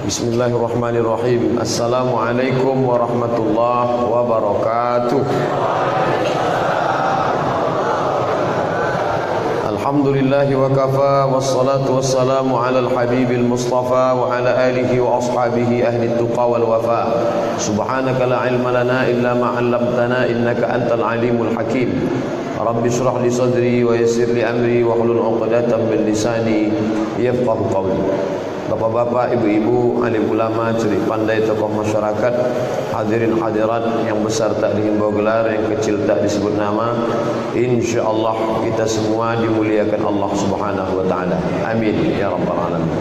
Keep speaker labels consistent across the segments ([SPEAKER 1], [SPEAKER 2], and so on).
[SPEAKER 1] Bismillahirrahmanirrahim. Assalamualaikum warahmatullahi wabarakatuh. Alhamdulillahi wa kafa, wassalatu wassalamu ala al-habibil mustafa wa ala alihi wa ashabihi ahli tuqa wal wafa. Subhanaka la ilma lana illa ma 'allamtana innaka antal alimul hakim. Rabbi shrah li sadri wa yassir li amri wa hlul 'uqdatam min lisani yafqahu qawli. Bapak-bapak, ibu-ibu, alim ulama, curi pandai, tokoh masyarakat, hadirin hadirat yang besar tak dihimbau gelar, yang kecil tak disebut nama, insyaallah kita semua dimuliakan Allah Subhanahu wa taala. Amin ya rabbal alamin.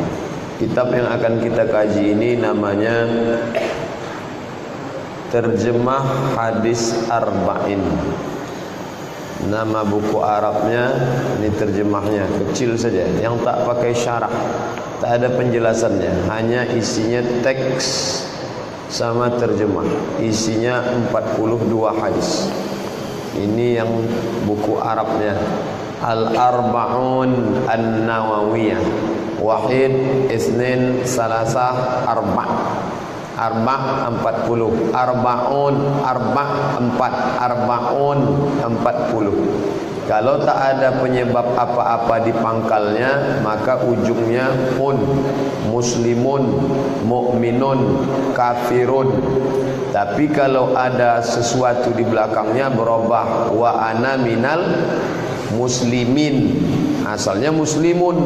[SPEAKER 1] Kitab yang akan kita kaji ini namanya Terjemah Hadis Arba'in. Nama buku Arabnya, ini terjemahnya kecil saja, yang tak pakai syarah, tak ada penjelasannya, hanya isinya teks sama terjemah. Isinya 42 hadis. Ini yang buku Arabnya, Al-Arba'un An-Nawawiyah. Wahid, Isnin, Salasah, Arba'. Arba' 40, Arba'un, Arba' 4, Arba'un 40. Kalau tak ada penyebab apa-apa di pangkalnya, maka ujungnya un, muslimun, mukminun, kafirun. Tapi kalau ada sesuatu di belakangnya berubah, wa ana minal muslimin. Asalnya muslimun.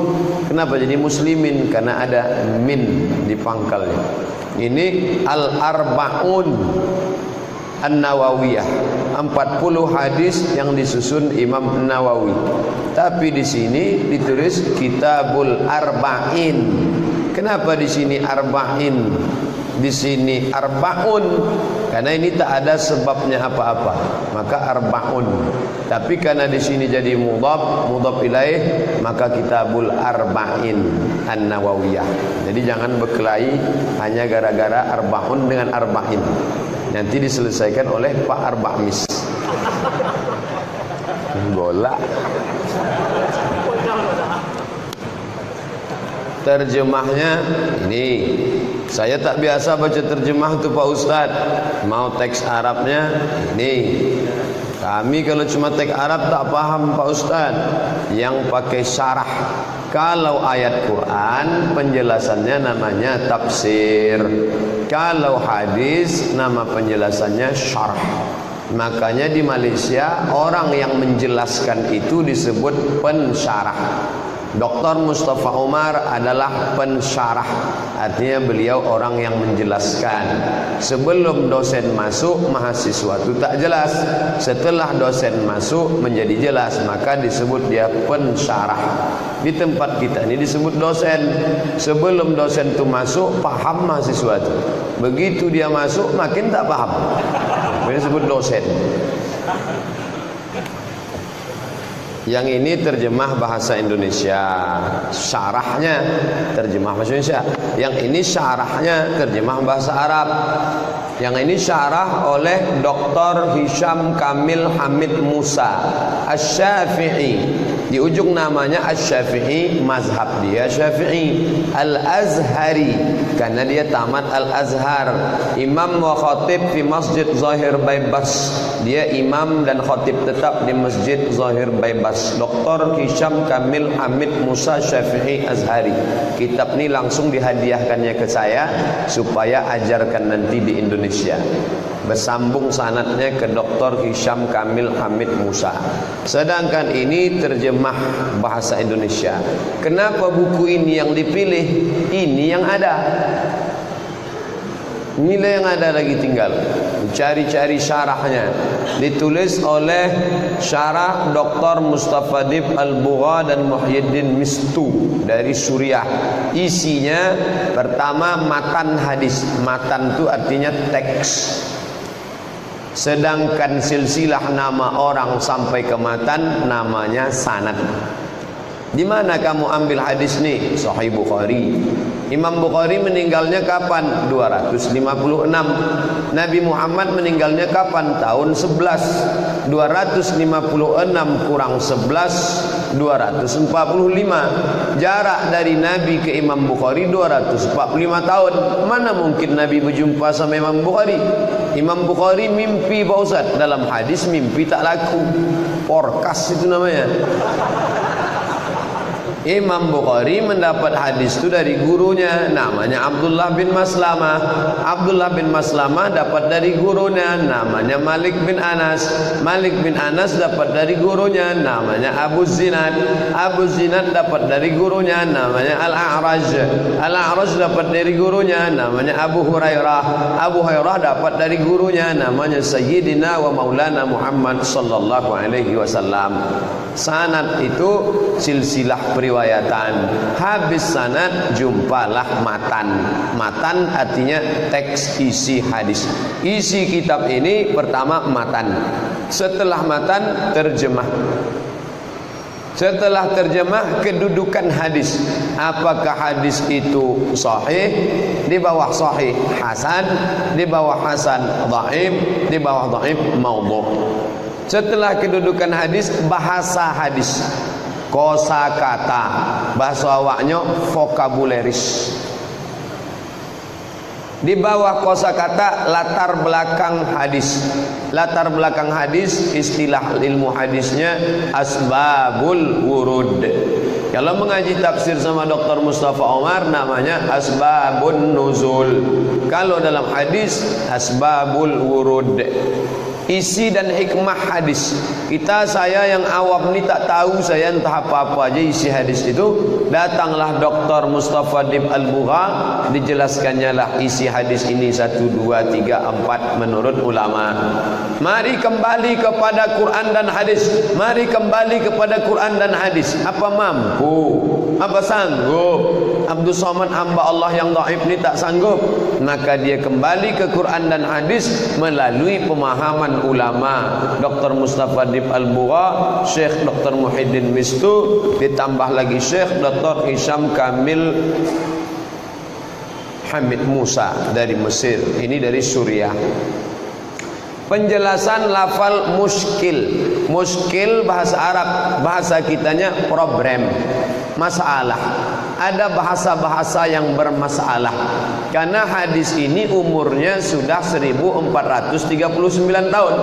[SPEAKER 1] Kenapa jadi muslimin? Karena ada min di pangkalnya. Ini Al-Arba'un An-Nawawiyah, 40 hadis yang disusun Imam Nawawi. Tapi di sini ditulis Kitabul Arba'in. Kenapa di sini Arba'in? Di sini Arba'un, karena ini tak ada sebabnya apa-apa, maka Arba'un. Tapi karena di sini jadi mudhaf ilaih, maka Kitabul Arba'in An-Nawawiyah. Jadi jangan berkelahi hanya gara-gara Arba'un dengan Arba'in. Nanti diselesaikan oleh Pak Arba'mis. Bola. Terjemahnya ini. Saya tak biasa baca terjemah tu Pak Ustaz. Mau teks Arabnya ini. Kami kalau cuma teks Arab tak paham Pak Ustaz. Yang pakai syarah. Kalau ayat Quran penjelasannya namanya tafsir. Kalau hadis nama penjelasannya syarah. Makanya di Malaysia orang yang menjelaskan itu disebut pensyarah. Dr. Mustafa Umar adalah pensyarah, artinya beliau orang yang menjelaskan. Sebelum dosen masuk, mahasiswa itu tak jelas. Setelah dosen masuk menjadi jelas, maka disebut dia pensyarah. Di tempat kita ini disebut dosen. Sebelum dosen itu masuk, paham mahasiswa itu. Begitu dia masuk, makin tak paham. Ini disebut dosen. Yang ini terjemah bahasa Indonesia, syarahnya terjemah bahasa Indonesia. Yang ini syarahnya terjemah bahasa Arab. Yang ini syarah oleh Dr. Hisham Kamil Hamid Musa Asy-Syafi'i. Di ujung namanya Asy-Syafi'i, mazhab dia Syafi'i. Al-Azhari, karena dia tamat Al-Azhar. Imam wa khatib di Masjid Zahir Baybas. Dia imam dan khatib tetap di Masjid Zahir Baybas. Dr. Hisham Kamil Hamid Musa Syafi'i Azhari. Kitab ini langsung dihadiahkannya ke saya supaya ajarkan nanti di Indonesia. Bersambung sanadnya ke Dr. Hisham Kamil Hamid Musa. Sedangkan ini terjemah bahasa Indonesia. Kenapa buku ini yang dipilih? Ini yang ada. Inilah yang ada lagi tinggal. Cari-cari syarahnya. Ditulis oleh syarah Dr. Mustafa Dib Al-Bugha dan Muhyiddin Mistu dari Suriah. Isinya pertama matan hadis. Matan itu artinya teks. Sedangkan silsilah nama orang sampai ke matan namanya sanad. Di mana kamu ambil hadis ni? Sahih Bukhari. Imam Bukhari meninggalnya kapan? 256. Nabi Muhammad meninggalnya kapan? Tahun 11. 256 kurang 11 245. Jarak dari Nabi ke Imam Bukhari 245 tahun. Mana mungkin Nabi berjumpa sama Imam Bukhari? Imam Bukhari mimpi Pak Ustaz. Dalam hadis mimpi tak laku. Forecast itu namanya. Imam Bukhari mendapat hadis itu dari gurunya, namanya Abdullah bin Maslamah. Abdullah bin Maslamah dapat dari gurunya, namanya Malik bin Anas. Malik bin Anas dapat dari gurunya, namanya Abu Zinad. Abu Zinad dapat dari gurunya, namanya Al-A'raj. Al-A'raj dapat dari gurunya, namanya Abu Hurairah. Abu Hurairah dapat dari gurunya, namanya Sayyidina wa Maulana Muhammad sallallahu alaihi wasallam. Sanad itu silsilah periwayatan. Habis sanad jumpalah matan. Matan artinya teks isi hadis. Isi kitab ini pertama matan. Setelah matan terjemah. Setelah terjemah kedudukan hadis. Apakah hadis itu sahih? Di bawah sahih hasan, di bawah hasan dhaif, di bawah dhaif maudhu'. Setelah kedudukan hadis, bahasa hadis, kosakata, bahasa awaknya vokabularis. Di bawah kosakata latar belakang hadis. Latar belakang hadis istilah ilmu hadisnya asbabul wurud. Kalau mengaji tafsir sama Dr. Mustafa Omar namanya asbabun nuzul. Kalau dalam hadis asbabul wurud. Isi dan hikmah hadis. Saya yang awam ni tak tahu, saya entah apa-apa aja isi hadis itu. Datanglah Dr. Mustafa Dib Al-Bugha, dijelaskannya lah isi hadis ini 1, 2, 3, 4 menurut ulama. Mari kembali kepada Quran dan hadis. Mari kembali kepada Quran dan hadis. Apa mampu? Apa sanggup? Abdul Somad hamba Allah yang dhaif ni tak sanggup. Maka dia kembali ke Quran dan hadis melalui pemahaman ulama. Dr. Mustafa Dib Al-Bugha, Syekh Dr. Muhyiddin Mistu, ditambah lagi Syekh Dr. Hisham Kamil Hamid Musa dari Mesir. Ini dari Suriah. Penjelasan lafal muskil. Muskil bahasa Arab, bahasa kitanya problem, masalah. Ada bahasa-bahasa yang bermasalah. Karena hadis ini umurnya sudah 1439 tahun.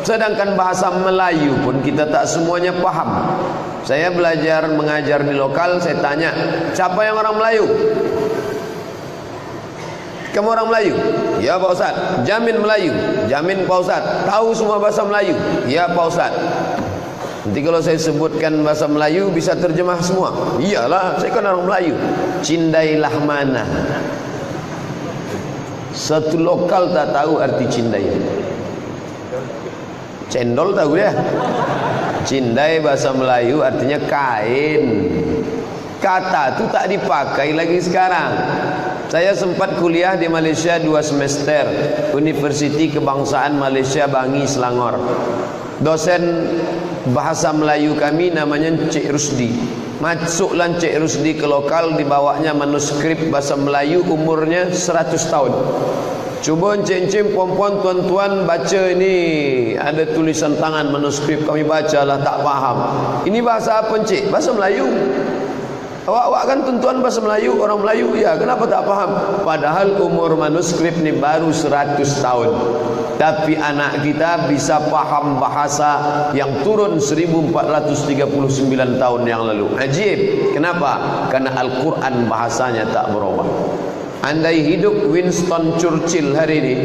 [SPEAKER 1] Sedangkan bahasa Melayu pun kita tak semuanya paham. Saya belajar mengajar di lokal, saya tanya, siapa yang orang Melayu? Kamu orang Melayu? Ya Pak Ustaz. Jamin Melayu? Jamin Pak Ustaz. Tahu semua bahasa Melayu? Ya Pak Ustaz. Nanti kalau saya sebutkan bahasa Melayu bisa terjemah semua. Iyalah, saya kan orang Melayu. Cindailah mana? Satu lokal tak tahu arti cindai. Cendol tahu ya? Cindai bahasa Melayu artinya kain. Kata itu tak dipakai lagi sekarang. Saya sempat kuliah di Malaysia 2 semester, Universiti Kebangsaan Malaysia Bangi Selangor. Dosen bahasa Melayu kami namanya Cik Rusdi. Masuklah Cik Rusdi ke lokal, dibawanya manuskrip bahasa Melayu umurnya 100 tahun. Cuba encik-encik, puan-puan, tuan-tuan baca ini. Ada tulisan tangan manuskrip, kami bacalah tak faham. Ini bahasa apa encik? Bahasa Melayu. Awak kan tuan-tuan bahasa Melayu, orang Melayu. Ya, kenapa tak faham? Padahal umur manuskrip ni baru 100 tahun. Tapi anak kita bisa paham bahasa yang turun 1439 tahun yang lalu. Ajib. Kenapa? Karena Al-Quran bahasanya tak berubah. Andai hidup Winston Churchill hari ini,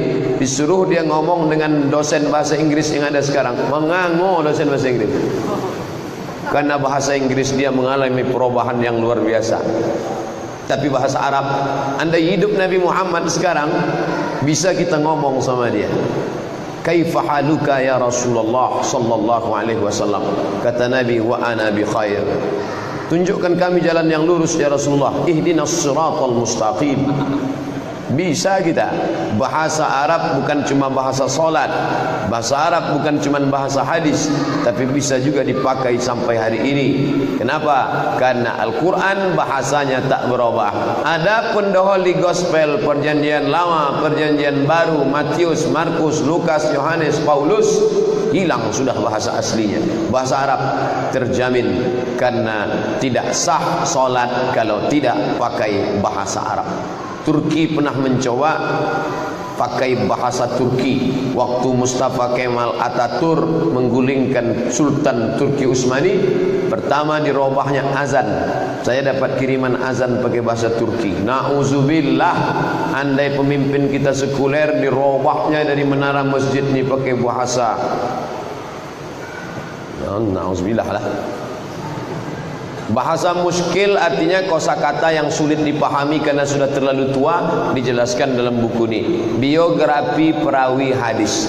[SPEAKER 1] disuruh dia ngomong dengan dosen bahasa Inggris yang ada sekarang, mengango dosen bahasa Inggris. Karena bahasa Inggris dia mengalami perubahan yang luar biasa. Tapi bahasa Arab, andai hidup Nabi Muhammad sekarang, bisa kita ngomong sama dia. Kaifa haluka ya Rasulullah sallallahu alaihi wasallam? Kata Nabi, wa ana bi khair. Tunjukkan kami jalan yang lurus ya Rasulullah. Ihdinas siratal mustaqim. Bisa kita. Bahasa Arab bukan cuma bahasa solat, bahasa Arab bukan cuma bahasa hadis, tapi bisa juga dipakai sampai hari ini. Kenapa? Karena Al-Quran bahasanya tak berubah. Adapun the Holy Gospel, perjanjian lama, perjanjian baru, Matius, Markus, Lukas, Yohanes, Paulus, hilang sudah bahasa aslinya. Bahasa Arab terjamin, karena tidak sah solat kalau tidak pakai bahasa Arab. Turki pernah mencoba pakai bahasa Turki waktu Mustafa Kemal Ataturk menggulingkan Sultan Turki Utsmani. Pertama dirobahnya azan. Saya dapat kiriman azan pakai bahasa Turki. Nauzubillah, andai pemimpin kita sekuler dirobahnya dari menara masjid ini pakai bahasa, nauzubillah lah. Bahasa muskil artinya kosakata yang sulit dipahami karena sudah terlalu tua. Dijelaskan dalam buku ini, biografi perawi hadis.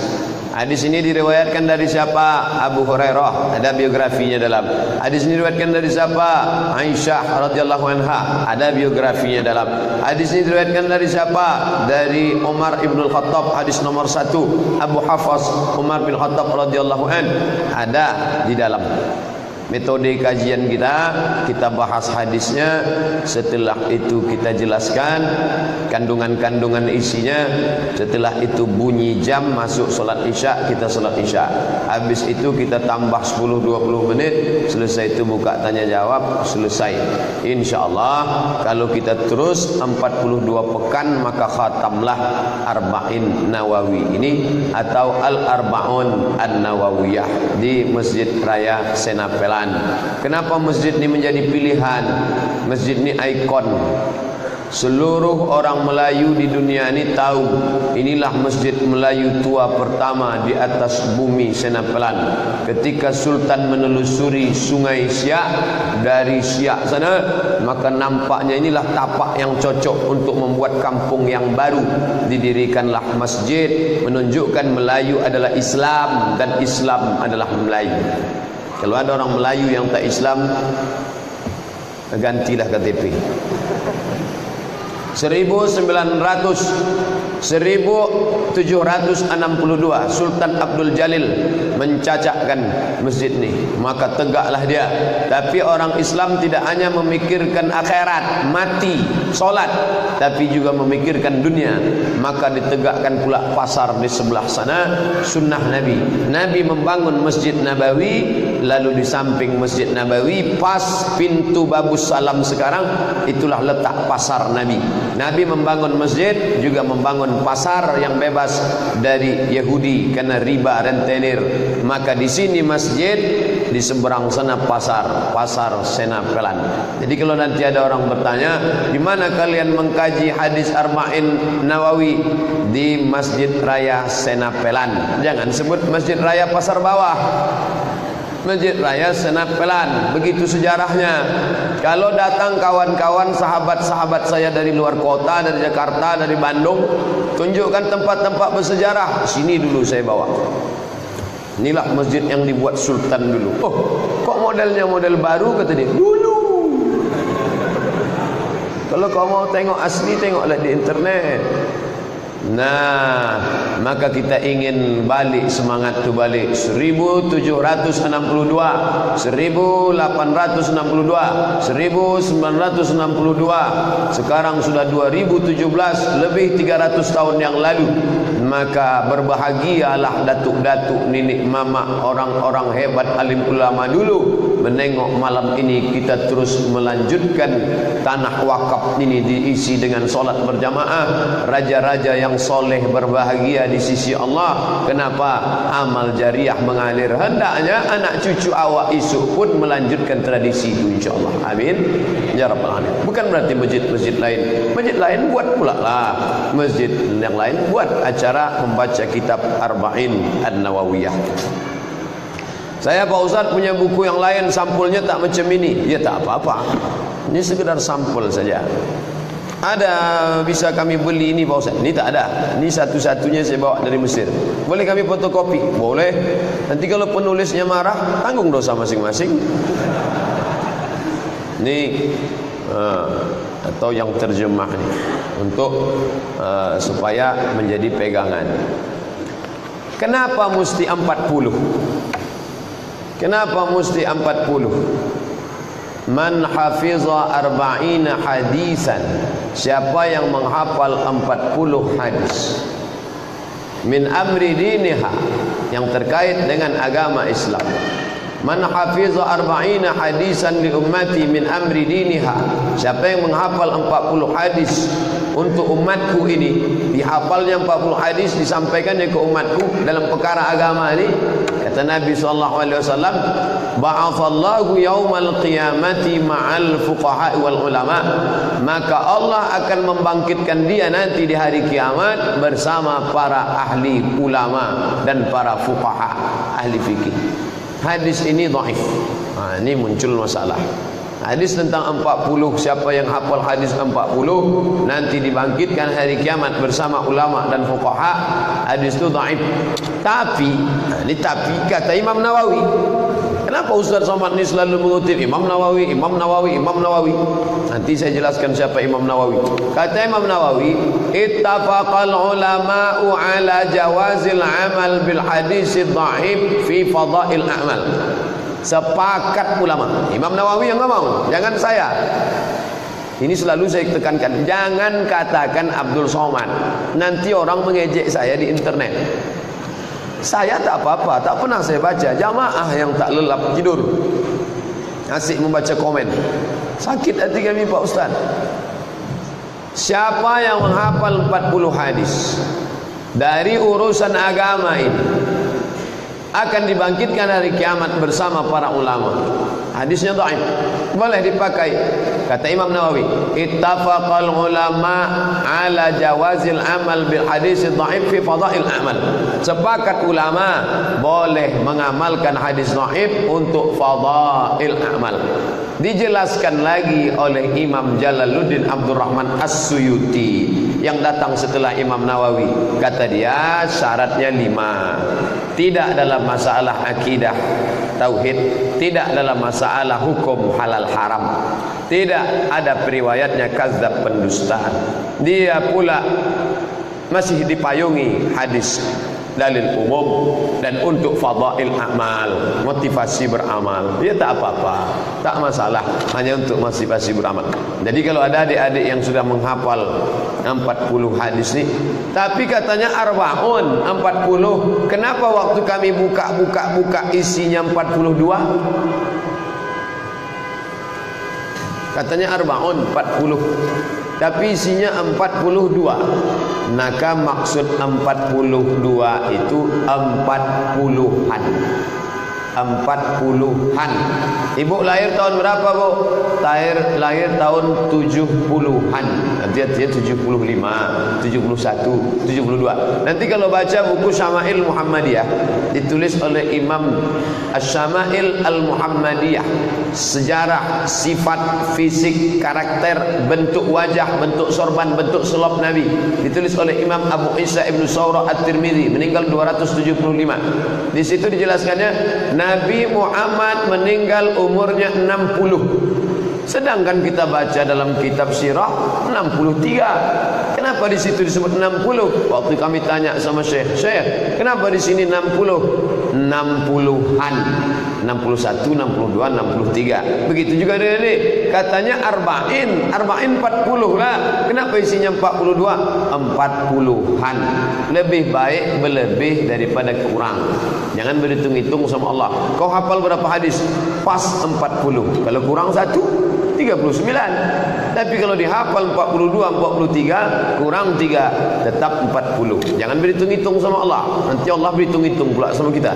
[SPEAKER 1] Hadis ini diriwayatkan dari siapa? Abu Hurairah, ada biografinya dalam. Hadis ini diriwayatkan dari siapa? Aisyah radhiyallahu anha, ada biografinya dalam. Hadis ini diriwayatkan dari siapa? Dari Umar ibn Khattab, hadis nomor 1. Abu Hafs Umar bin Khattab radhiyallahu an, ada di dalam. Metode kajian kita bahas hadisnya, setelah itu kita jelaskan kandungan-kandungan isinya, setelah itu bunyi jam masuk solat isya, kita solat isya. Habis itu kita tambah 10-20 menit, selesai itu buka tanya jawab, selesai. InsyaAllah kalau kita terus 42 pekan maka khatamlah Arba'in Nawawi ini atau Al-Arba'un An-Nawawiyah di Masjid Raya Senapelan. Kenapa masjid ini menjadi pilihan? Masjid ini ikon. Seluruh orang Melayu di dunia ini tahu inilah masjid Melayu tua pertama di atas bumi Senapelan. Ketika Sultan menelusuri sungai Siak, dari Siak sana, maka nampaknya inilah tapak yang cocok untuk membuat kampung yang baru. Didirikanlah masjid, menunjukkan Melayu adalah Islam dan Islam adalah Melayu. Kalau ada orang Melayu yang tak Islam, gantilah KTP. 1762 Sultan Abdul Jalil mencacahkan masjid ini, maka tegaklah dia. Tapi orang Islam tidak hanya memikirkan akhirat, mati, solat, tapi juga memikirkan dunia. Maka ditegakkan pula pasar di sebelah sana. Sunnah Nabi, Nabi membangun Masjid Nabawi, lalu di samping Masjid Nabawi pas pintu Babus Salam sekarang, itulah letak pasar Nabi. Nabi membangun masjid, juga membangun pasar yang bebas dari Yahudi karena riba dan tenir. Maka di sini masjid, di seberang sana pasar, pasar Senapelan. Jadi kalau nanti ada orang bertanya, di mana kalian mengkaji hadis Arba'in Nawawi? Di Masjid Raya Senapelan. Jangan sebut Masjid Raya Pasar Bawah. Masjid Raya Senapelan, begitu sejarahnya. Kalau datang kawan-kawan, sahabat-sahabat saya dari luar kota, dari Jakarta, dari Bandung, tunjukkan tempat-tempat bersejarah. Sini dulu saya bawa. Inilah masjid yang dibuat Sultan dulu. Oh, kok modelnya model baru, kata dia. Dulu. Kalau kau mau tengok asli, tengoklah di internet. Nah, maka kita ingin balik semangat tu balik. 1762, 1862, 1962, sekarang sudah 2017, lebih 300 tahun yang lalu. Maka berbahagialah datuk-datuk, nenek mama, orang-orang hebat, alim ulama dulu menengok malam ini kita terus melanjutkan tanah wakaf ini diisi dengan solat berjamaah. Raja-raja yang soleh berbahagia di sisi Allah. Kenapa? Amal jariah mengalir. Hendaknya anak cucu awak esok pun melanjutkan tradisi itu, insyaAllah. Amin ya rabbal alamin. Bukan berarti masjid-masjid lain buat pula lah. Masjid yang lain buat acara membaca kitab Arba'in An-Nawawiyah. Saya Pak Ustaz punya buku yang lain, sampulnya tak macam ini. Ya tak apa-apa, ini sekedar sampul saja. Ada bisa kami beli ini Pak Ustaz? Ini tak ada. Ini satu-satunya saya bawa dari Mesir. Boleh kami fotokopi? Boleh. Nanti kalau penulisnya marah, tanggung dosa masing-masing. Ini atau yang terjemah ini untuk supaya menjadi pegangan. Kenapa mesti 40? Kenapa mesti 40? Man hafiza arba'ina hadisan, siapa yang menghafal 40 hadis. min amri diniha, yang terkait dengan agama Islam. Man hafiza arba'ina hadisan li ummati min amri diniha, siapa yang menghafal 40 hadis untuk umatku ini, dihafalnya 40 hadis disampaikannya ke umatku dalam perkara agama ini, kata Nabi SAW, ba'athallahu yaumal qiyamati ma'al fuqaha wal ulama, maka Allah akan membangkitkan dia nanti di hari kiamat bersama para ahli ulama dan para fuqaha, ahli fikih. Hadis ini dhaif. Ini muncul masalah. Hadis tentang 40, siapa yang hafal hadis 40 nanti dibangkitkan hari kiamat bersama ulama dan fuqaha, hadis itu dhaif. Tapi kata Imam Nawawi. Kenapa Ustaz Somad ini selalu mengutip Imam Nawawi, Imam Nawawi, Imam Nawawi? Nanti saya jelaskan siapa Imam Nawawi. Kata Imam Nawawi, ittafaqal ulama'u ala jawazil amal bil hadis dhaif fi fadail a'mal. Sepakat ulama. Imam Nawawi yang ngomong, jangan saya. Ini selalu saya tekankan, jangan katakan Abdul Somad. Nanti orang mengejek saya di internet. Saya tak apa-apa, tak pernah saya baca. Jamaah yang tak lelap tidur, asik membaca komen. Sakit hati kami Pak Ustaz. Siapa yang menghafal 40 hadis dari urusan agama ini akan dibangkitkan hari kiamat bersama para ulama. Hadisnya dhaif, boleh dipakai. Kata Imam Nawawi, ittafaqal ulama ala jawazil amal bil hadis dhaif fi fadail amal. Sepakat ulama boleh mengamalkan hadis dhaif untuk fadail amal. Dijelaskan lagi oleh Imam Jalaluddin Abdurrahman As-Suyuti yang datang setelah Imam Nawawi. Kata dia syaratnya 5. Tidak dalam masalah akidah tauhid, tidak dalam masalah hukum halal haram, tidak ada periwayatnya kadzab pendusta. Dia pula masih dipayungi hadis dalil umum dan untuk fadail amal, motivasi beramal. Dia tak apa-apa, tak masalah, hanya untuk motivasi beramal. Jadi kalau ada adik-adik yang sudah menghafal 40 hadis ni, tapi katanya arbaun 40, kenapa waktu kami buka isinya 42? Katanya arbaun 40, tapi isinya 42. Maka maksud 42 itu 40-an. 40-an. Ibu lahir tahun berapa, Bu? Lahir tahun 70-an. Nanti 75, 71, 72. Nanti kalau baca buku Syama'il Muhammadiyah ditulis oleh Imam Asy-Syama'il Al-Muhammadiyah, sejarah, sifat, fisik, karakter, bentuk wajah, bentuk sorban, bentuk selop Nabi, ditulis oleh Imam Abu Isa Ibn Sawrah At-Tirmidzi, meninggal 275. Di situ dijelaskannya Nabi Muhammad meninggal umurnya 60. Sedangkan kita baca dalam kitab sirah 63. Kenapa di situ disebut 60? Waktu kami tanya sama Syekh, kenapa di sini 60? 60-an. 61, 62, 63. Begitu juga adik-adik. Katanya arba'in 40 lah. Kenapa isinya 42? 40-an. Lebih baik berlebih daripada kurang. Jangan berhitung-hitung sama Allah. Kau hafal berapa hadis? Pas 40. Kalau kurang 1, 39. Tapi kalau dihafal 42, 43, kurang 3, tetap 40. Jangan berhitung-hitung sama Allah. Nanti Allah berhitung-hitung pula sama kita.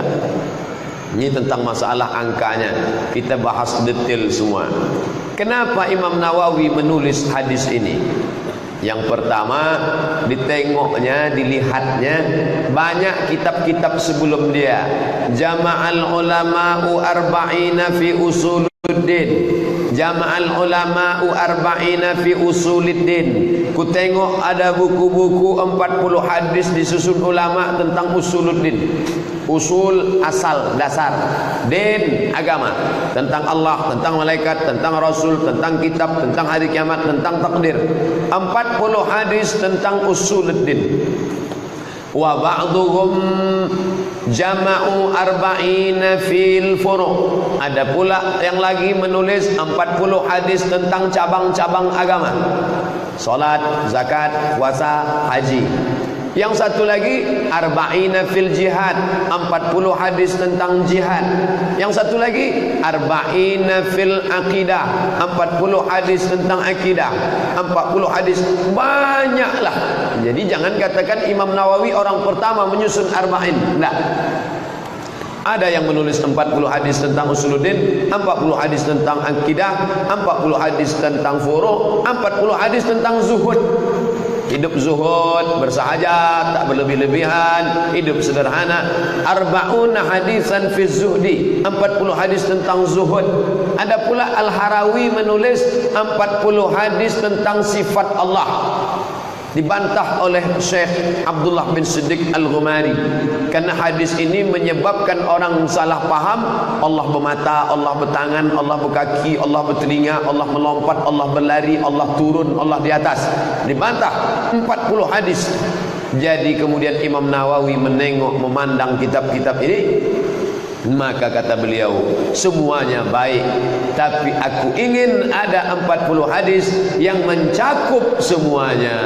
[SPEAKER 1] Ini tentang masalah angkanya, kita bahas detail semua. Kenapa Imam Nawawi menulis hadis ini? Yang pertama, ditengoknya, dilihatnya banyak kitab-kitab sebelum dia. Jama'al ulama'u arba'ina fi usuluddin, Jama'al ulama'u arba'ina fi usuluddin. Ku tengok ada buku-buku 40 hadis disusun ulama tentang usuluddin. Usul asal, dasar, din, agama, tentang Allah, tentang malaikat, tentang Rasul, tentang kitab, tentang hari kiamat, tentang takdir. 40 hadis tentang usuluddin. Wa ba'duhum jama'u arba'ina fil furu'. Ada pula yang lagi menulis 40 hadis tentang cabang-cabang agama. Salat, zakat, puasa, haji. Yang satu lagi arba'ina fil jihad, 40 hadis tentang jihad. Yang satu lagi arba'ina fil aqidah, 40 hadis tentang akidah. 40 hadis, banyaklah. Jadi jangan katakan Imam Nawawi orang pertama menyusun arba'in. Enggak. Ada yang menulis 40 hadis tentang usuluddin, 40 hadis tentang akidah, 40 hadis tentang furu', 40 hadis tentang zuhud. Hidup zuhud, bersahajat, tak berlebih-lebihan, hidup sederhana. Arba'una hadisan fi zuhdi, 40 hadis tentang zuhud. Ada pula Al-Harawi menulis 40 hadis tentang sifat Allah. Dibantah oleh Syekh Abdullah bin Siddiq Al-Ghumari, karena hadis ini menyebabkan orang salah paham. Allah bermata, Allah bertangan, Allah berkaki, Allah bertelinga, Allah melompat, Allah berlari, Allah turun, Allah di atas. Dibantah 40 hadis. Jadi kemudian Imam Nawawi menengok, memandang kitab-kitab ini, maka kata beliau, semuanya baik, tapi aku ingin ada 40 hadis yang mencakup semuanya.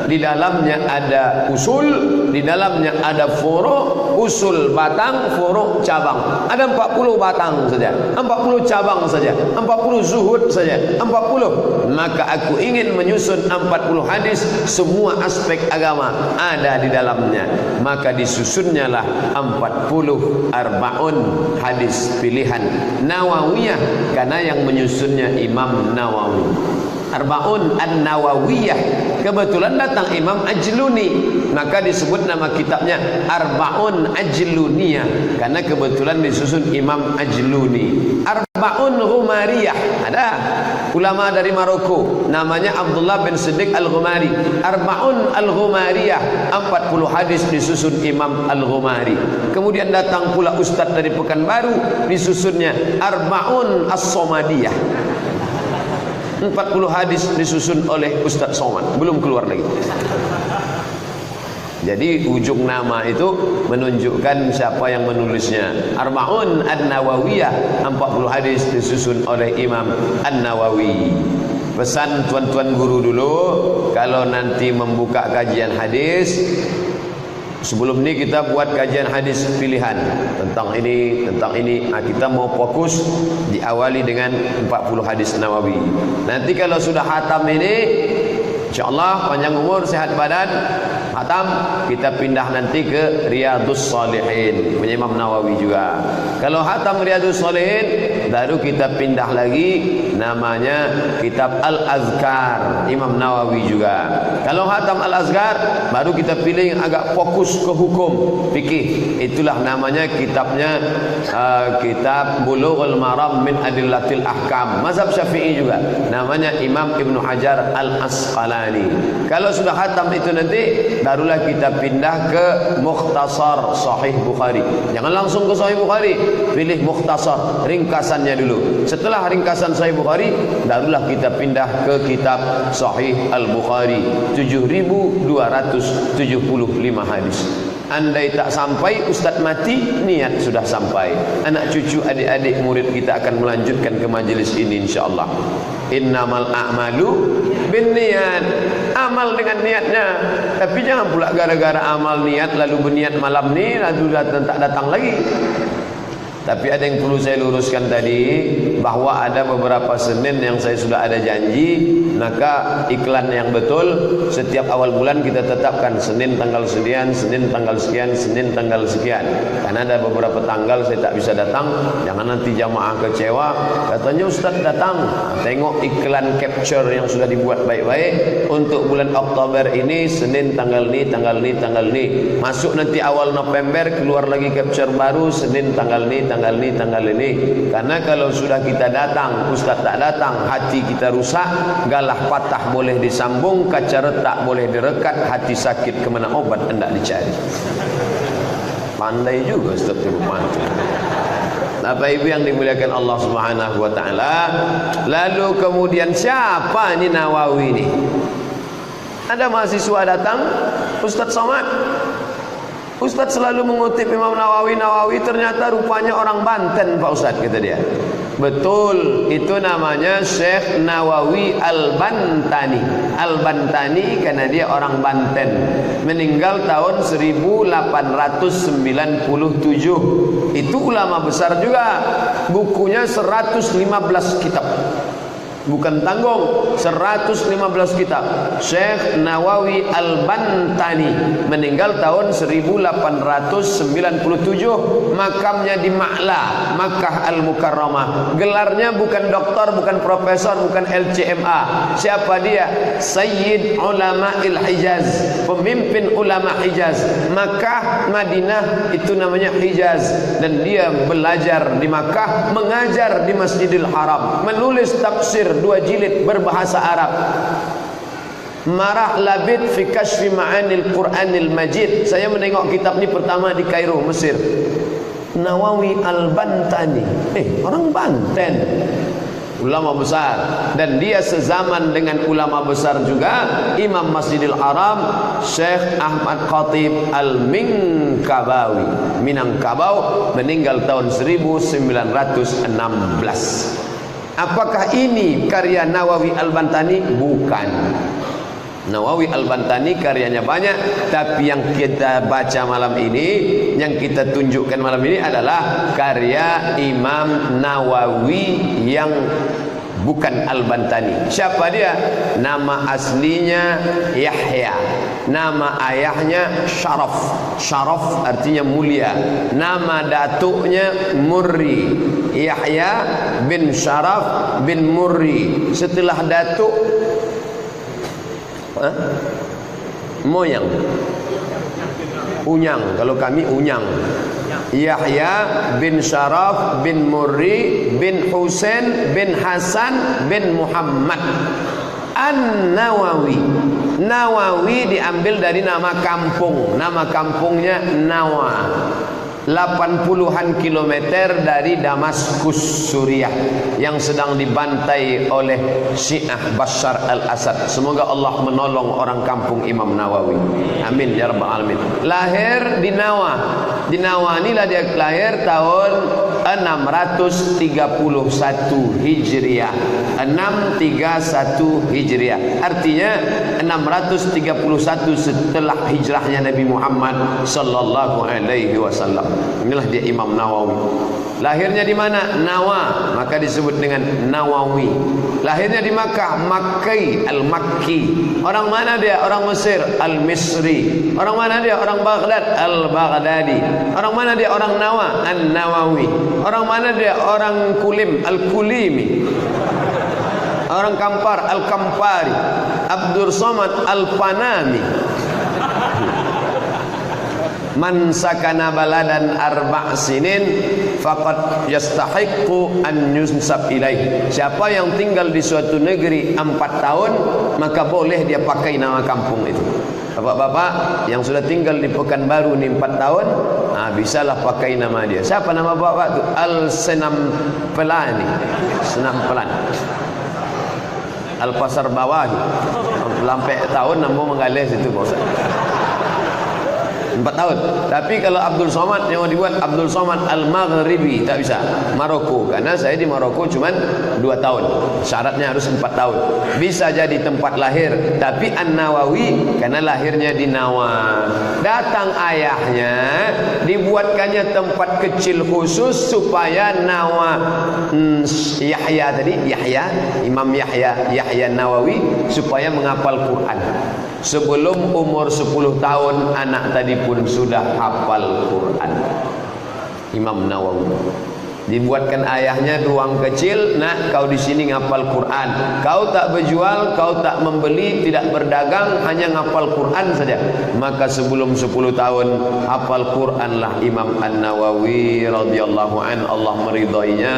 [SPEAKER 1] Di dalamnya ada usul, di dalamnya ada furu', usul batang, furu' cabang. Ada 40 batang saja, 40 cabang saja, 40 zuhud saja, 40. Maka aku ingin menyusun 40 hadis, semua aspek agama ada di dalamnya. Maka disusunnya lah 40 arba'un hadis pilihan Nawawiyah, karena yang menyusunnya Imam Nawawi. Arba'un An-Nawawiyah, kebetulan datang Imam Ajluni, maka disebut nama kitabnya Arba'un Ajluniyah, karena kebetulan disusun Imam Ajluni. Arba'un Ghumariyah, ada ulama dari Maroko namanya Abdullah bin Siddiq Al-Ghumari. Arba'un Al-Ghumariyah, 40 hadis disusun Imam Al-Ghumari. Kemudian datang pula ustaz dari Pekanbaru, disusunnya Arba'un As-Somadiyah, 40 hadis disusun oleh Ustaz Somad, belum keluar lagi. Jadi ujung nama itu menunjukkan siapa yang menulisnya. Arba'un An-Nawawiyah, 40 hadis disusun oleh Imam An-Nawawi. Pesan tuan-tuan guru dulu, kalau nanti membuka kajian hadis, sebelum ini kita buat kajian hadis pilihan tentang ini. Nah, kita mau fokus diawali dengan 40 hadis Nawawi. Nanti kalau sudah hatam ini, insyaallah panjang umur, sehat badan, hatam, kita pindah nanti ke Riyadhus Shalihin punya Imam Nawawi juga. Kalau hatam Riyadhus Shalihin, baru kita pindah lagi namanya kitab Al-Azkar Imam Nawawi juga. Kalau hatam Al-Azkar, baru kita pilih yang agak fokus ke hukum fikih. Itulah namanya kitabnya kitab Bulughul Maram min Adillatil Ahkam, mazhab Syafi'i juga. Namanya Imam Ibnu Hajar Al-Asqalani. Kalau sudah hatam itu nanti, barulah kita pindah ke Mukhtasar Sahih Bukhari. Jangan langsung ke Sahih Bukhari, pilih Mukhtasar, ringkasannya dulu. Setelah ringkasan Sahih Bukhari, barulah kita pindah ke kitab Sahih Al-Bukhari, 7.275 hadis. Andai tak sampai, ustaz mati, niat sudah sampai. Anak cucu, adik-adik, murid kita akan melanjutkan ke majlis ini insyaallah. Innamal a'malu binniyat, amal dengan niatnya. Tapi jangan pula gara-gara amal niat lalu berniat malam ni lalu tak datang lagi. Tapi ada yang perlu saya luruskan tadi, bahwa ada beberapa Senin yang saya sudah ada janji. Maka iklan yang betul, setiap awal bulan kita tetapkan Senin tanggal sekian, Senin tanggal sekian, Senin tanggal sekian. Karena ada beberapa tanggal saya tak bisa datang. Jangan nanti jamaah kecewa, katanya ustaz datang. Tengok iklan capture yang sudah dibuat baik-baik. Untuk bulan Oktober ini, Senin tanggal ni, tanggal ni, tanggal ni. Masuk nanti awal November, keluar lagi capture baru, Senin tanggal ni, tanggal ni, tanggal ini. Karena kalau sudah kita datang, ustaz tak datang, hati kita rusak. Galah patah boleh disambung, kaca retak boleh direkat, hati sakit kemana obat hendak dicari. Pandai juga ustaz tu pantu. Bapak Ibu yang dimuliakan Allah Subhanahu wa taala. Lalu kemudian siapa ni Nawawi ni? Ada mahasiswa datang, Ustaz Somad, Ustaz selalu mengutip Imam Nawawi, ternyata rupanya orang Banten Pak Ustaz, kata dia. Betul, itu namanya Syekh Nawawi Al-Bantani. Al-Bantani karena dia orang Banten. Meninggal tahun 1897. Itu ulama besar juga. Bukunya 115 kitab. Bukan tanggung, 115 kitab. Syekh Nawawi Al-Bantani meninggal tahun 1897. Makamnya di Ma'la, Makkah Al-Mukarramah. Gelarnya bukan doktor, bukan profesor, bukan LCMA. Siapa dia? Sayyid Ulama'il Hijaz, pemimpin ulama Hijaz. Makkah, Madinah itu namanya Hijaz. Dan dia belajar di Makkah, mengajar di Masjidil Haram, menulis tafsir 2 jilid berbahasa Arab. Marah Labid fi Kashfi Ma'anil Quranil Majid. Saya menengok kitab ini pertama di Kairo, Mesir. Nawawi Al-Bantani. Orang Banten. Ulama besar. Dan dia sezaman dengan ulama besar juga, Imam Masjidil Haram, Syekh Ahmad Khatib Al-Minkabawi, Minangkabau, meninggal tahun 1916. Apakah ini karya Nawawi Al-Bantani? Bukan. Nawawi Al-Bantani karyanya banyak, tapi yang kita baca malam ini, yang kita tunjukkan malam ini adalah karya Imam Nawawi yang bukan Al-Bantani. Siapa dia? Nama aslinya Yahya, nama ayahnya Syaraf. Syaraf artinya mulia. Nama datuknya Murri. Yahya bin Syaraf bin Murri. Setelah datuk moyang Unyang, kalau kami Unyang. Yahya bin Syaraf bin Murri bin Husain bin Hasan bin Muhammad An-Nawawi. Nawawi diambil dari nama kampung. Nama kampungnya Nawa. 80-an kilometer dari Damaskus, Suriah, yang sedang dibantai oleh Syiah Bashar al-Assad. Semoga Allah menolong orang kampung Imam Nawawi. Amin ya rabbal alamin. Lahir di Nawa. Di Nawa inilah dia lahir tahun 631 Hijriah. 631 Hijriah. Artinya 631 setelah hijrahnya Nabi Muhammad sallallahu alaihi wasallam. Inilah dia Imam Nawawi. Lahirnya di mana? Nawa, maka disebut dengan Nawawi. Lahirnya di Makkah, Makki, Al-Makki. Orang mana dia? Orang Mesir, Al-Misri. Orang mana dia? Orang Baghdad, Al-Baghdadi. Orang mana dia? Orang Nawa, An-Nawawi. Orang mana dia? Orang Kulim, Al-Kulimi. Orang Kampar, Al-Kampari. Abdur Somad, Al-Panami. Man sakana baladan arba' sinin faqad yastahiqqu an yunsab ilaih. Siapa yang tinggal di suatu negeri 4 tahun, maka boleh dia pakai nama kampung itu. Bapak-bapak yang sudah tinggal di Pekanbaru ni 4 tahun, bisalah pakai nama dia. Siapa nama bapak tu? Al-Senam Pelani. Senam Pelan. Al-Pasar Bawahi. Lampai tahun nambah menggalih situ bosan. 4 tahun. Tapi kalau Abdul Somad yang mau dibuat Abdul Somad Al-Maghribi, tak bisa. Maroko, karena saya di Maroko cuman 2 tahun. Syaratnya harus 4 tahun. Bisa jadi tempat lahir, tapi An-Nawawi karena lahirnya di Nawa. Datang ayahnya, dibuatkannya tempat kecil khusus supaya Nawa Yahya tadi, Imam Yahya Nawawi, supaya menghafal Quran. Sebelum umur 10 tahun anak tadi pun sudah hafal Quran. Imam Nawawi dibuatkan ayahnya ruang kecil, nak kau di sini ngapal Quran. Kau tak berjual, kau tak membeli, tidak berdagang, hanya ngapal Quran saja. Maka sebelum 10 tahun hafal Quranlah Imam An-Nawawi radhiyallahu an, Allah meridainya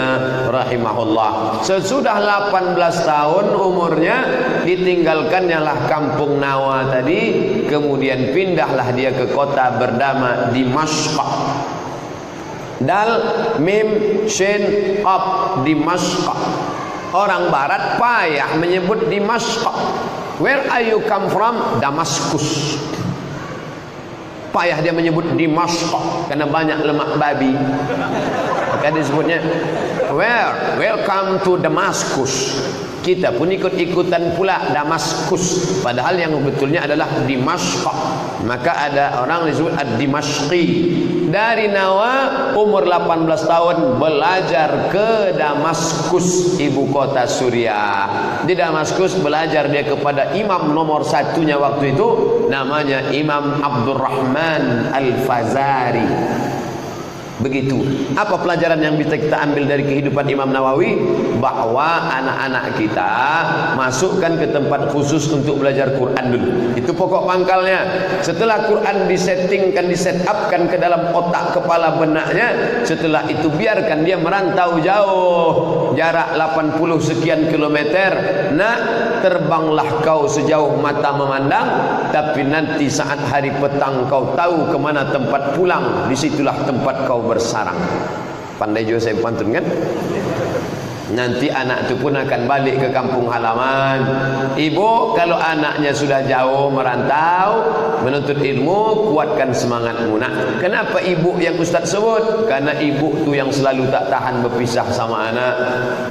[SPEAKER 1] rahimahullah. Sesudah 18 tahun umurnya, ditinggalkannya lah kampung Nawa tadi, kemudian pindahlah dia ke kota bernama Dimashq. Dal mim shin qaf, Dimashq. Orang barat payah menyebut Dimashq. Where are you come from? Damaskus. Payah dia menyebut Dimashq karena banyak lemak babi. Maka dia sebutnya welcome to Damascus. Kita pun ikut-ikutan pula Damaskus, padahal yang betulnya adalah Dimashq. Maka ada orang disebut Ad-Dimashqi. Dari Nawa umur 18 tahun belajar ke Damaskus, ibu kota Suriah. Di Damaskus belajar dia kepada imam nomor satunya waktu itu, namanya Imam Abdurrahman Al-Fazari. Begitu. Apa pelajaran yang bisa kita ambil dari kehidupan Imam Nawawi? Bahwa anak-anak kita masukkan ke tempat khusus untuk belajar Quran dulu. Itu pokok pangkalnya. Setelah Quran disettingkan, disetupkan ke dalam otak kepala benaknya, setelah itu biarkan dia merantau jauh, jarak 80 sekian kilometer. Nak, terbanglah kau sejauh mata memandang, tapi nanti saat hari petang kau tahu kemana tempat pulang, disitulah tempat kau bersarang. Pandai juga saya pantun kan? Nanti anak itu pun akan balik ke kampung halaman. Ibu, kalau anaknya sudah jauh merantau menuntut ilmu, kuatkan semangatmu nak. Kenapa ibu yang Ustaz sebut? Karena ibu tu yang selalu tak tahan berpisah sama anak,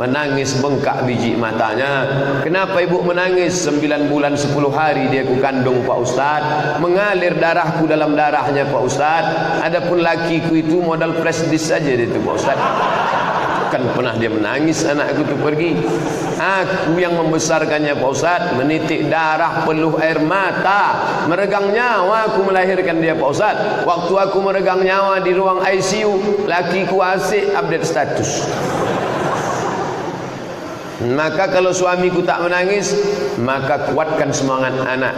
[SPEAKER 1] menangis bengkak biji matanya. Kenapa ibu menangis? 9 bulan 10 hari dia ku kandung Pak Ustaz, mengalir darahku dalam darahnya Pak Ustaz. Adapun lakiku itu modal flash disk saja dia tu Pak Ustaz. Kan pernah dia menangis anakku tu pergi. Aku yang membesarkannya Pak Ustaz, menitik darah, peluh air mata, meregang nyawa aku melahirkan dia Pak Ustaz. Waktu aku meregang nyawa di ruang ICU, lakiku asyik update status. Maka kalau suamiku tak menangis, maka kuatkan semangat anak.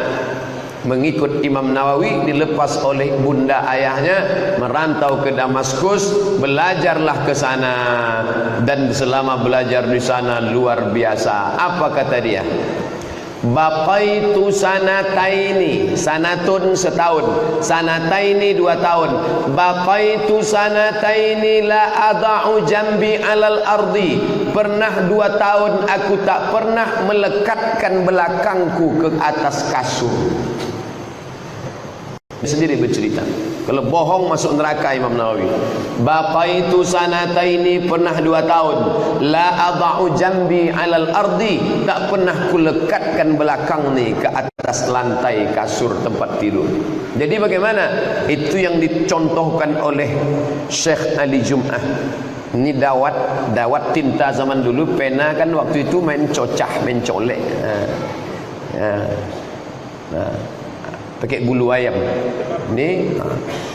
[SPEAKER 1] Mengikut Imam Nawawi, dilepas oleh bunda ayahnya, merantau ke Damaskus, belajarlah ke sana, dan selama belajar di sana luar biasa. Apa kata dia? Baqaitu sanataini, sanatun setahun, sanataini 2 tahun. Baqaitu sanataini la ada'u jambi alal ardi. Pernah 2 tahun aku tak pernah melekatkan belakangku ke atas kasur. Sendiri bercerita. Kalau bohong masuk neraka Imam Nawawi. Baqaitu sanataini, pernah 2 tahun. La ada'u jambi alal ardi, tak pernah kulekatkan belakang ni ke atas lantai kasur tempat tidur. Jadi bagaimana? Itu yang dicontohkan oleh Syekh Ali Jum'ah. Ini dawat tinta zaman dulu, pena kan waktu itu main cocah, main colek. Pakai bulu ayam. Ni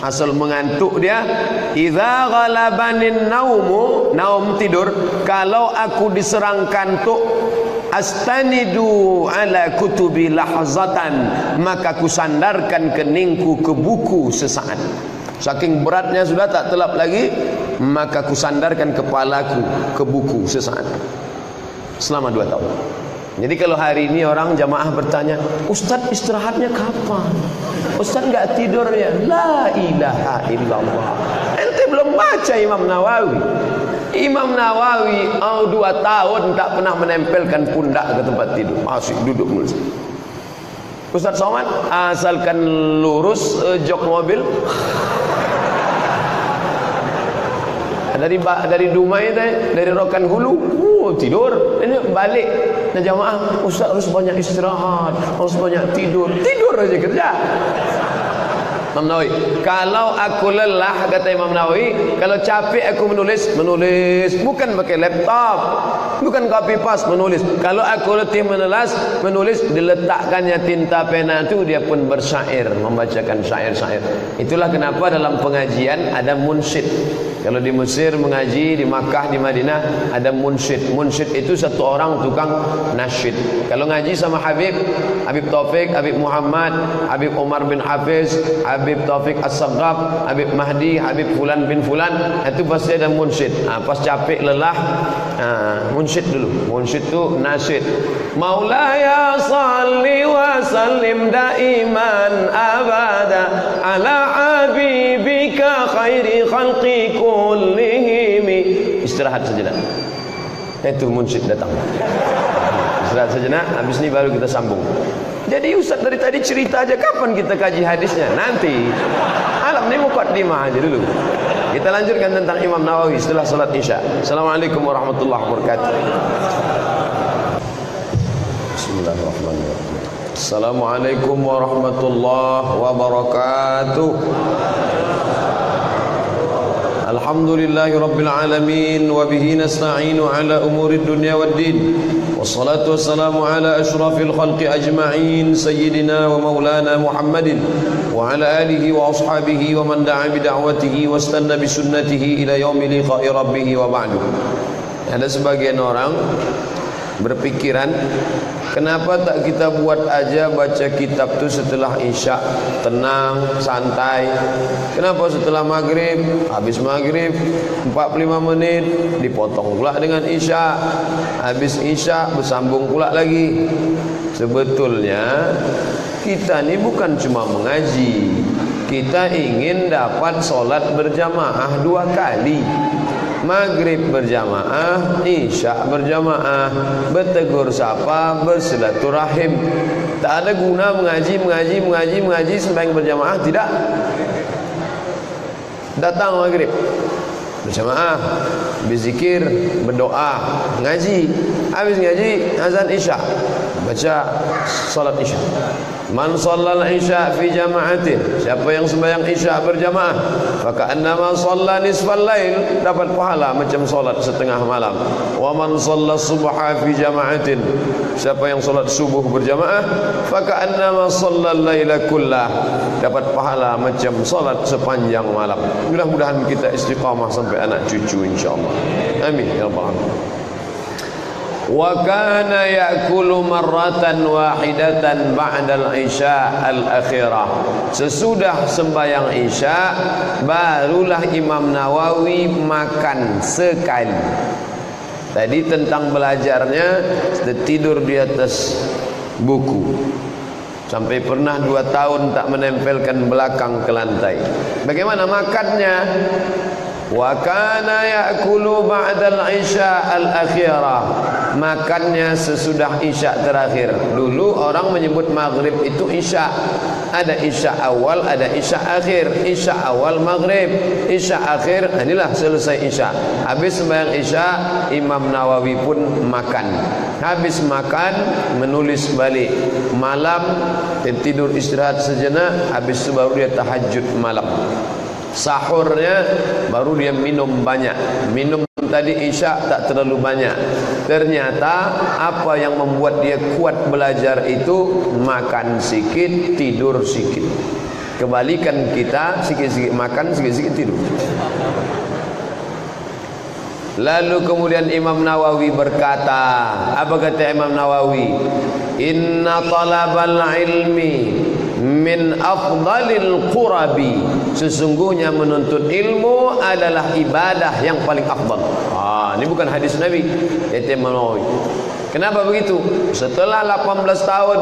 [SPEAKER 1] asal mengantuk dia. Idza ghalabanin naumu, naum tidur, kalau aku diserang kantuk, astanidu ala kutubi lahzatan, maka aku sandarkan keningku ke buku sesaat. Saking beratnya sudah tak telap lagi, maka aku sandarkan kepalaku ke buku sesaat. Selama 2 tahun. Jadi kalau hari ini orang jamaah bertanya, Ustaz istirahatnya kapan? Ustaz enggak tidur ya? La ilaha illallah. Ente belum baca Imam Nawawi. Imam Nawawi 2 tahun tak pernah menempelkan pundak ke tempat tidur, masih duduk mulus. Ustaz Somad asalkan lurus jok mobil. Dari Dumai dari Rokan Hulu tidur. Ini balik nah jamaah, Ustaz harus banyak istirahat, harus banyak tidur aja kerja. Imam Nawawi, kalau aku lelah, kata Imam Nawawi, kalau capek aku menulis bukan pakai laptop, bukan copy paste, menulis. Kalau aku letih menulis, diletakkannya tinta pena itu, dia pun bersyair, membacakan syair-syair. Itulah kenapa dalam pengajian ada munsyid. Kalau di Mesir mengaji, di Makkah, di Madinah ada munsyid. Munsyid itu satu orang tukang nasyid. Kalau ngaji sama Habib Taufik, Habib Muhammad, Habib Umar bin Hafiz, Habib Taufik As-Saghab, Habib Mahdi, Habib Fulan bin Fulan, itu pasti ada munsyid. Pas capek lelah, munsyid dulu. Munsyid itu nasyid. Maulaya salli wa sallim daiman abada ala habibika khairi khalqi kullihim. Istirahat sejenak. Itu munsyid datang. Istirahat sejenak, habis ini baru kita sambung. Jadi Ustaz dari tadi cerita aja, kapan kita kaji hadisnya? Nanti. Alam ini muqaddimah aja dulu. Kita lanjutkan tentang Imam Nawawi setelah salat Isya. Assalamualaikum warahmatullahi wabarakatuh. Bismillahirrahmanirrahim. Assalamualaikum warahmatullahi wabarakatuh. Alhamdulillahi rabbil alamin wa bihi nasta'inu ala umurid dunya waddin. Wassalatu wassalamu ala asyrafil khalqi ajma'in sayyidina wa maulana Muhammadin wa ala alihi wa ashabihi wa man da'a bi da'watihi wa istanna bi sunnatihi ila yaumi liqa'i rabbih wa ba'du. Ada sebagian orang berpikiran, kenapa tak kita buat aja baca kitab tu setelah Isya, tenang, santai. Kenapa setelah maghrib, habis maghrib 45 menit dipotong pula dengan Isya, habis Isya bersambung pula lagi. Sebetulnya kita ni bukan cuma mengaji, kita ingin dapat solat berjamaah 2 kali. Maghrib berjamaah, Isya berjamaah, bertegur sapa, bersilaturahim. Tak ada guna mengaji sembahyang berjamaah, tidak. Datang maghrib berjamaah, berzikir, berdoa, ngaji. Habis ngaji, azan Isya, baca salat Isya. Man shallal Isya fi jama'atin, siapa yang sembahyang Isya berjamaah, maka annama shalla nisfal lail, dapat pahala macam solat setengah malam. Wa man shalla subha fi jama'atin, siapa yang solat subuh berjamaah, maka annama shallal laila kullah, dapat pahala macam solat sepanjang malam. Mudah-mudahan kita istiqamah sampai anak cucu insyaallah. Amin ya rabbal alamin. Wa kana ya'kulu marratan wahidatan ba'dal Isya al-akhirah. Sesudah sembahyang Isya barulah Imam Nawawi makan sekali. Tadi tentang belajarnya, tidur di atas buku sampai pernah 2 tahun tak menempelkan belakang ke lantai. Bagaimana makannya? Wa kana ya'kulu ba'dal Isya al-akhirah, makannya sesudah Isya terakhir. Dulu orang menyebut maghrib itu Isya. Ada Isya awal, ada Isya akhir. Isya awal maghrib, Isya akhir, inilah selesai Isya. Habis sembahyang Isya, Imam Nawawi pun makan. Habis makan, menulis balik. Malam tidur istirahat sejenak, habis itu baru dia tahajud malam. Sahurnya baru dia minum banyak. Minum tadi Isya tak terlalu banyak. Ternyata apa yang membuat dia kuat belajar itu makan sikit, tidur sikit. Kebalikan kita, sikit-sikit makan, sikit-sikit tidur. Lalu kemudian Imam Nawawi berkata, apa kata Imam Nawawi? Inna talabal ilmi min afdalil qurabi, sesungguhnya menuntut ilmu adalah ibadah yang paling afdal. Ini bukan hadis Nabi, kata Imam Nawawi. Kenapa begitu? Setelah 18 tahun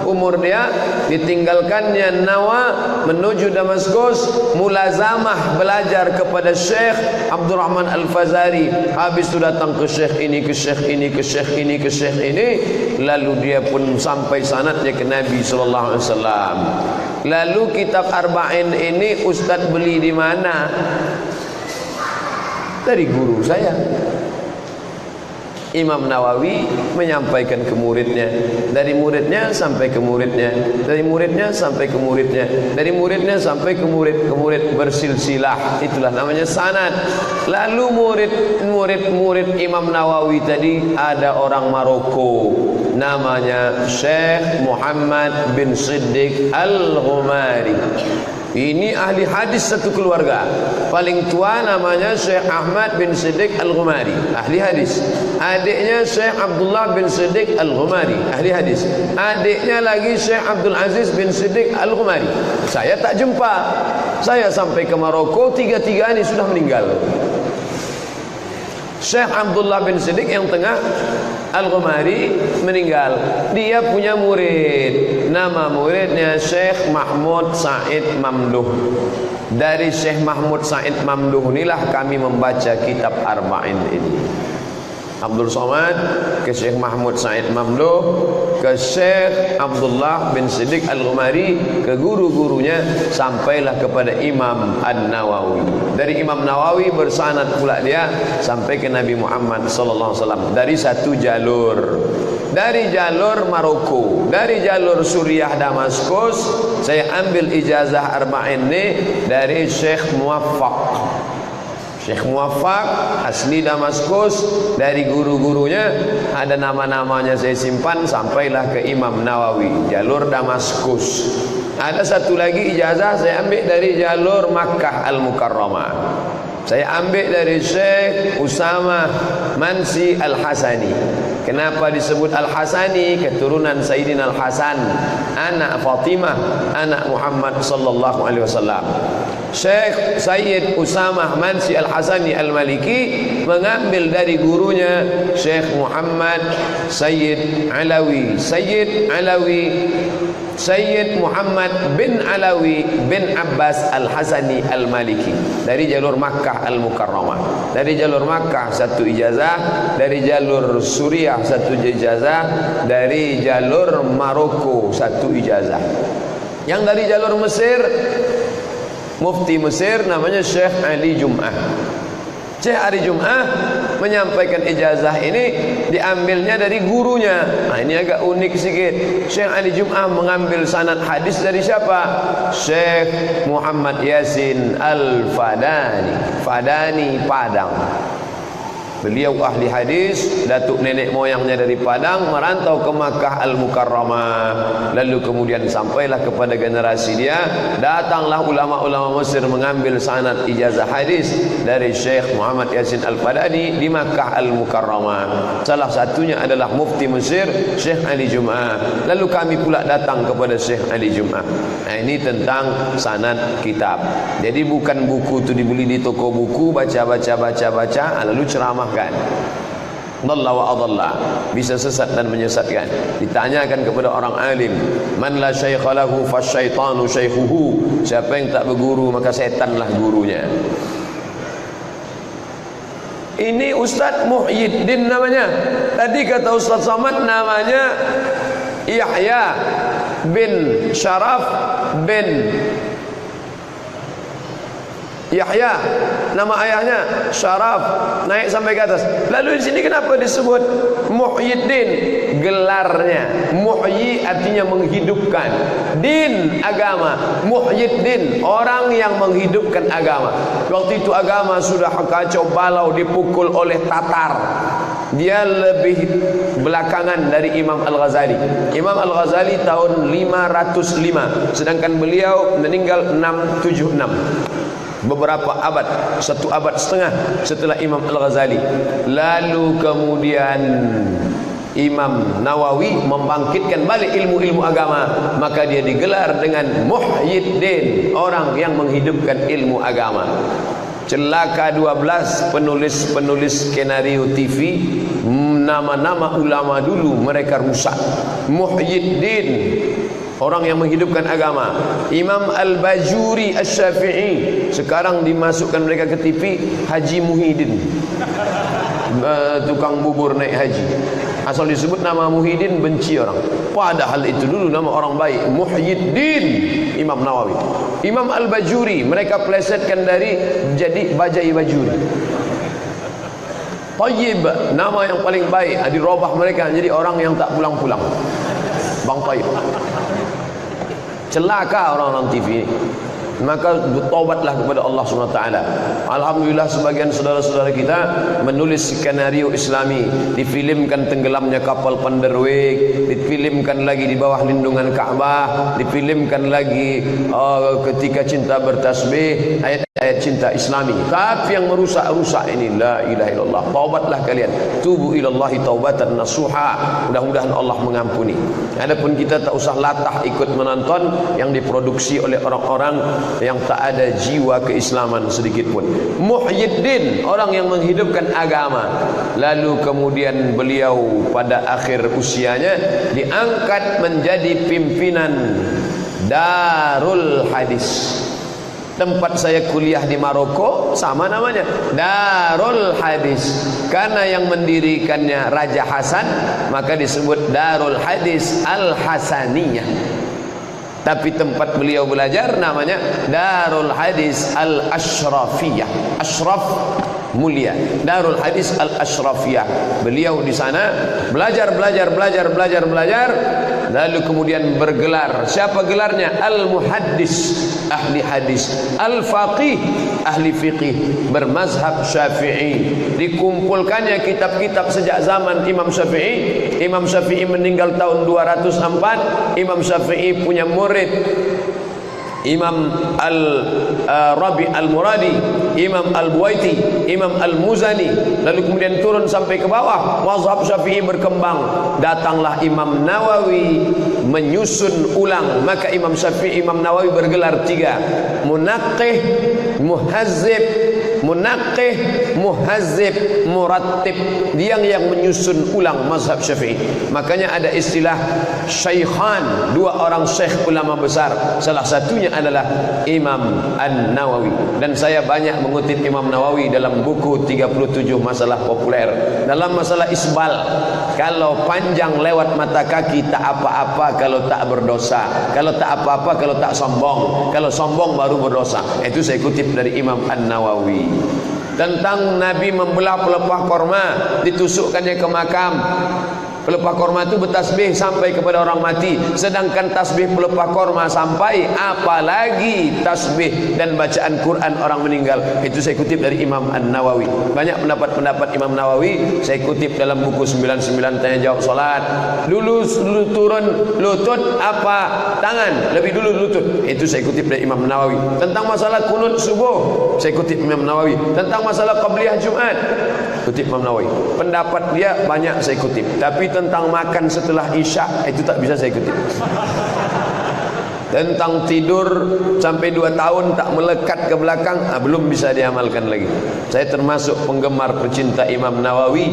[SPEAKER 1] umur dia, ditinggalkannya Nawa menuju Damaskus, mulazamah belajar kepada Syekh Abdurrahman Al-Fazari. Habis itu datang ke Syekh ini, ke Syekh ini, ke Syekh ini, ke Syekh ini. Lalu dia pun sampai sanadnya ke Nabi sallallahu alaihi wasallam. Lalu kitab Arba'in ini Ustaz beli di mana? Dari guru saya. Imam Nawawi menyampaikan ke muridnya, dari muridnya sampai ke muridnya, dari muridnya sampai ke muridnya, dari muridnya sampai ke murid bersilsilah. Itulah namanya sanad. Lalu murid Imam Nawawi tadi ada orang Maroko, namanya Syekh Muhammad bin Siddiq Al-Ghumari. Ini ahli hadis satu keluarga. Paling tua namanya Syekh Ahmad bin Siddiq Al-Ghumari, ahli hadis. Adiknya Syekh Abdullah bin Siddiq Al-Ghumari, ahli hadis. Adiknya lagi Syekh Abdul Aziz bin Siddiq Al-Ghumari. Saya tak jumpa. Saya sampai ke Maroko, tiga-tiga ini sudah meninggal. Syekh Abdullah bin Siddiq yang tengah, Al-Ghumari, meninggal. Dia punya murid, nama muridnya Syekh Mahmud Said Mamduh. Dari Syekh Mahmud Said Mamduh inilah kami membaca kitab Arba'in ini. Abdul Somad, ke Syekh Mahmud Said Mamluh, ke Syekh Abdullah bin Siddiq Al-Ghumari, ke guru-gurunya, sampailah kepada Imam An-Nawawi. Dari Imam Nawawi bersanad pula dia sampai ke Nabi Muhammad sallallahu alaihi wasallam dari satu jalur. Dari jalur Maroko, dari jalur Suriah Damaskus, saya ambil ijazah arba'in ini dari Syekh Muwaffaq. Syekh Muwaffaq asli Damaskus, dari guru-gurunya ada nama-namanya saya simpan, sampailah ke Imam Nawawi, jalur Damaskus. Ada satu lagi ijazah saya ambil dari jalur Makkah Al-Mukarramah. Saya ambil dari Syekh Usama Mansi Al-Hasani. Kenapa disebut Al-Hasani? Keturunan Sayyidina Al-Hasan, anak Fatimah, anak Muhammad sallallahu alaihi wasallam. Syekh Sayyid Usama Mansi Al-Hasani Al-Maliki mengambil dari gurunya Syekh Muhammad Sayyid Alawi, Sayyid Muhammad bin Alawi bin Abbas Al-Hasani Al-Maliki, dari jalur Makkah Al-Mukarramah. Dari jalur Makkah satu ijazah, dari jalur Suriah satu ijazah, dari jalur Maroko satu ijazah. Yang dari jalur Mesir, Mufti Mesir namanya Syekh Ali Jum'ah. Syekh Ali Jum'ah menyampaikan ijazah ini diambilnya dari gurunya. Nah, ini agak unik sedikit. Syekh Ali Jum'ah mengambil sanad hadis dari siapa? Syekh Muhammad Yasin Al-Fadani, Fadani Padang. Beliau ahli hadis, datuk nenek moyangnya dari Padang, merantau ke Makkah Al-Mukarramah. Lalu kemudian sampailah kepada generasi dia, datanglah ulama-ulama Mesir mengambil sanad ijazah hadis dari Syekh Muhammad Yasin Al-Fadani di Makkah Al-Mukarramah. Salah satunya adalah Mufti Mesir, Syekh Ali Jum'ah. Lalu kami pula datang kepada Syekh Ali Jum'ah. Nah, ini tentang sanad kitab. Jadi bukan buku itu dibeli di toko buku, baca, lalu ceramah. Dhalla wa adalla, bisa sesat dan menyesatkan. Ditanyakan kepada orang alim, man la syaikha lahu fasyaitanu syaikhuhu, siapa yang tak berguru maka setanlah gurunya. Ini Ustaz Muhyiddin namanya. Tadi kata Ustaz Samad namanya Yahya bin Syaraf bin Yahya, nama ayahnya Syaraf, naik sampai ke atas. Lalu di sini kenapa disebut Muhyiddin? Gelarnya Muhyi artinya menghidupkan, din agama. Muhyiddin orang yang menghidupkan agama. Waktu itu agama sudah kacau balau, dipukul oleh Tatar. Dia lebih belakangan dari Imam Al-Ghazali. Imam Al-Ghazali tahun 505, sedangkan beliau meninggal 676. Beberapa abad, 1 abad setengah setelah Imam Al-Ghazali. Lalu kemudian Imam Nawawi membangkitkan balik ilmu-ilmu agama, maka dia digelar dengan Muhyiddin, orang yang menghidupkan ilmu agama. Celaka 12 penulis-penulis skenario TV, nama-nama ulama dulu mereka rusak. Muhyiddin, orang yang menghidupkan agama. Imam Al-Bajuri Asy-Syafi'i, sekarang dimasukkan mereka ke TV Haji Muhyiddin, tukang bubur naik haji. Asal disebut nama Muhyiddin benci orang, padahal itu dulu nama orang baik. Muhyiddin Imam Nawawi. Imam Al-Bajuri mereka plesetkan dari jadi Bajai Bajuri. Tayyib, nama yang paling baik, dirubah mereka jadi orang yang tak pulang-pulang, Bang Tayyib. Celaka orang-orang TV ini. Maka bertobatlah kepada Allah SWT. Alhamdulillah sebagian saudara-saudara kita menulis skenario Islami, difilmkan tenggelamnya kapal Panderweg, difilmkan lagi di bawah lindungan Ka'bah, difilmkan lagi ketika cinta bertasbih, ayat-ayat cinta Islami. Tapi yang merusak-rusak ini, la ilaha illallah. Taubatlah kalian, tubu ilallahi taubatan nasuha. Mudah-mudahan Allah mengampuni. Adapun kita tak usah latah ikut menonton yang diproduksi oleh orang-orang yang tak ada jiwa keislaman sedikit pun. Muhyiddin, orang yang menghidupkan agama. Lalu kemudian beliau pada akhir usianya diangkat menjadi pimpinan Darul Hadis. Tempat saya kuliah di Maroko sama namanya, Darul Hadis. Karena yang mendirikannya Raja Hasan, maka disebut Darul Hadis Al-Hasaniyah. Tapi tempat beliau belajar namanya Darul Hadis Al-Ashrafiyah. Ashraf mulia, Darul Hadis Al-Ashrafiyah. Beliau di sana belajar, lalu kemudian bergelar. Siapa gelarnya? Al-Muhaddis, ahli hadis. Al-Faqih, ahli fiqih, bermazhab Syafi'i. Dikumpulkannya kitab-kitab sejak zaman Imam Syafi'i. Imam Syafi'i meninggal tahun 204. Imam Syafi'i punya murid Imam Al-Rabi Al-Muradi, Imam Al-Buwaiti, Imam Al-Muzani, lalu kemudian turun sampai ke bawah. Mazhab Syafi'i berkembang. Datanglah Imam Nawawi menyusun ulang. Maka Imam Syafi'i, Imam Nawawi bergelar 3: Munaqqih, Muhazzib, Munaqqih, Muhazzib, Murattib. Dia yang menyusun ulang mazhab Syafi'i. Makanya ada istilah Syaikhan, 2 orang syekh ulama besar. Salah satunya adalah Imam An-Nawawi. Dan saya banyak mengutip Imam Nawawi dalam buku 37 masalah populer. Dalam masalah isbal, kalau panjang lewat mata kaki tak apa-apa kalau tak berdosa. Kalau tak apa-apa kalau tak sombong. Kalau sombong baru berdosa. Itu saya kutip dari Imam An-Nawawi. Tentang Nabi membelah pelepah korma, ditusukkannya ke makam. Pelepah korma itu bertasbih sampai kepada orang mati. Sedangkan tasbih pelepah korma sampai, apalagi tasbih dan bacaan Quran orang meninggal. Itu saya kutip dari Imam An-Nawawi. Banyak pendapat-pendapat Imam Nawawi saya kutip dalam buku 99 tanya jawab solat. Dulu turun lutut apa tangan? Lebih dulu lutut. Itu saya kutip dari Imam Nawawi. Tentang masalah kunut subuh, saya kutip Imam Nawawi. Tentang masalah qabliyah Jumat, kutip Imam Nawawi. Pendapat dia banyak saya kutip. Tapi tentang makan setelah isya, itu tak bisa saya kutip. Tentang tidur sampai 2 tahun tak melekat ke belakang, belum bisa diamalkan lagi. Saya termasuk penggemar pecinta Imam Nawawi.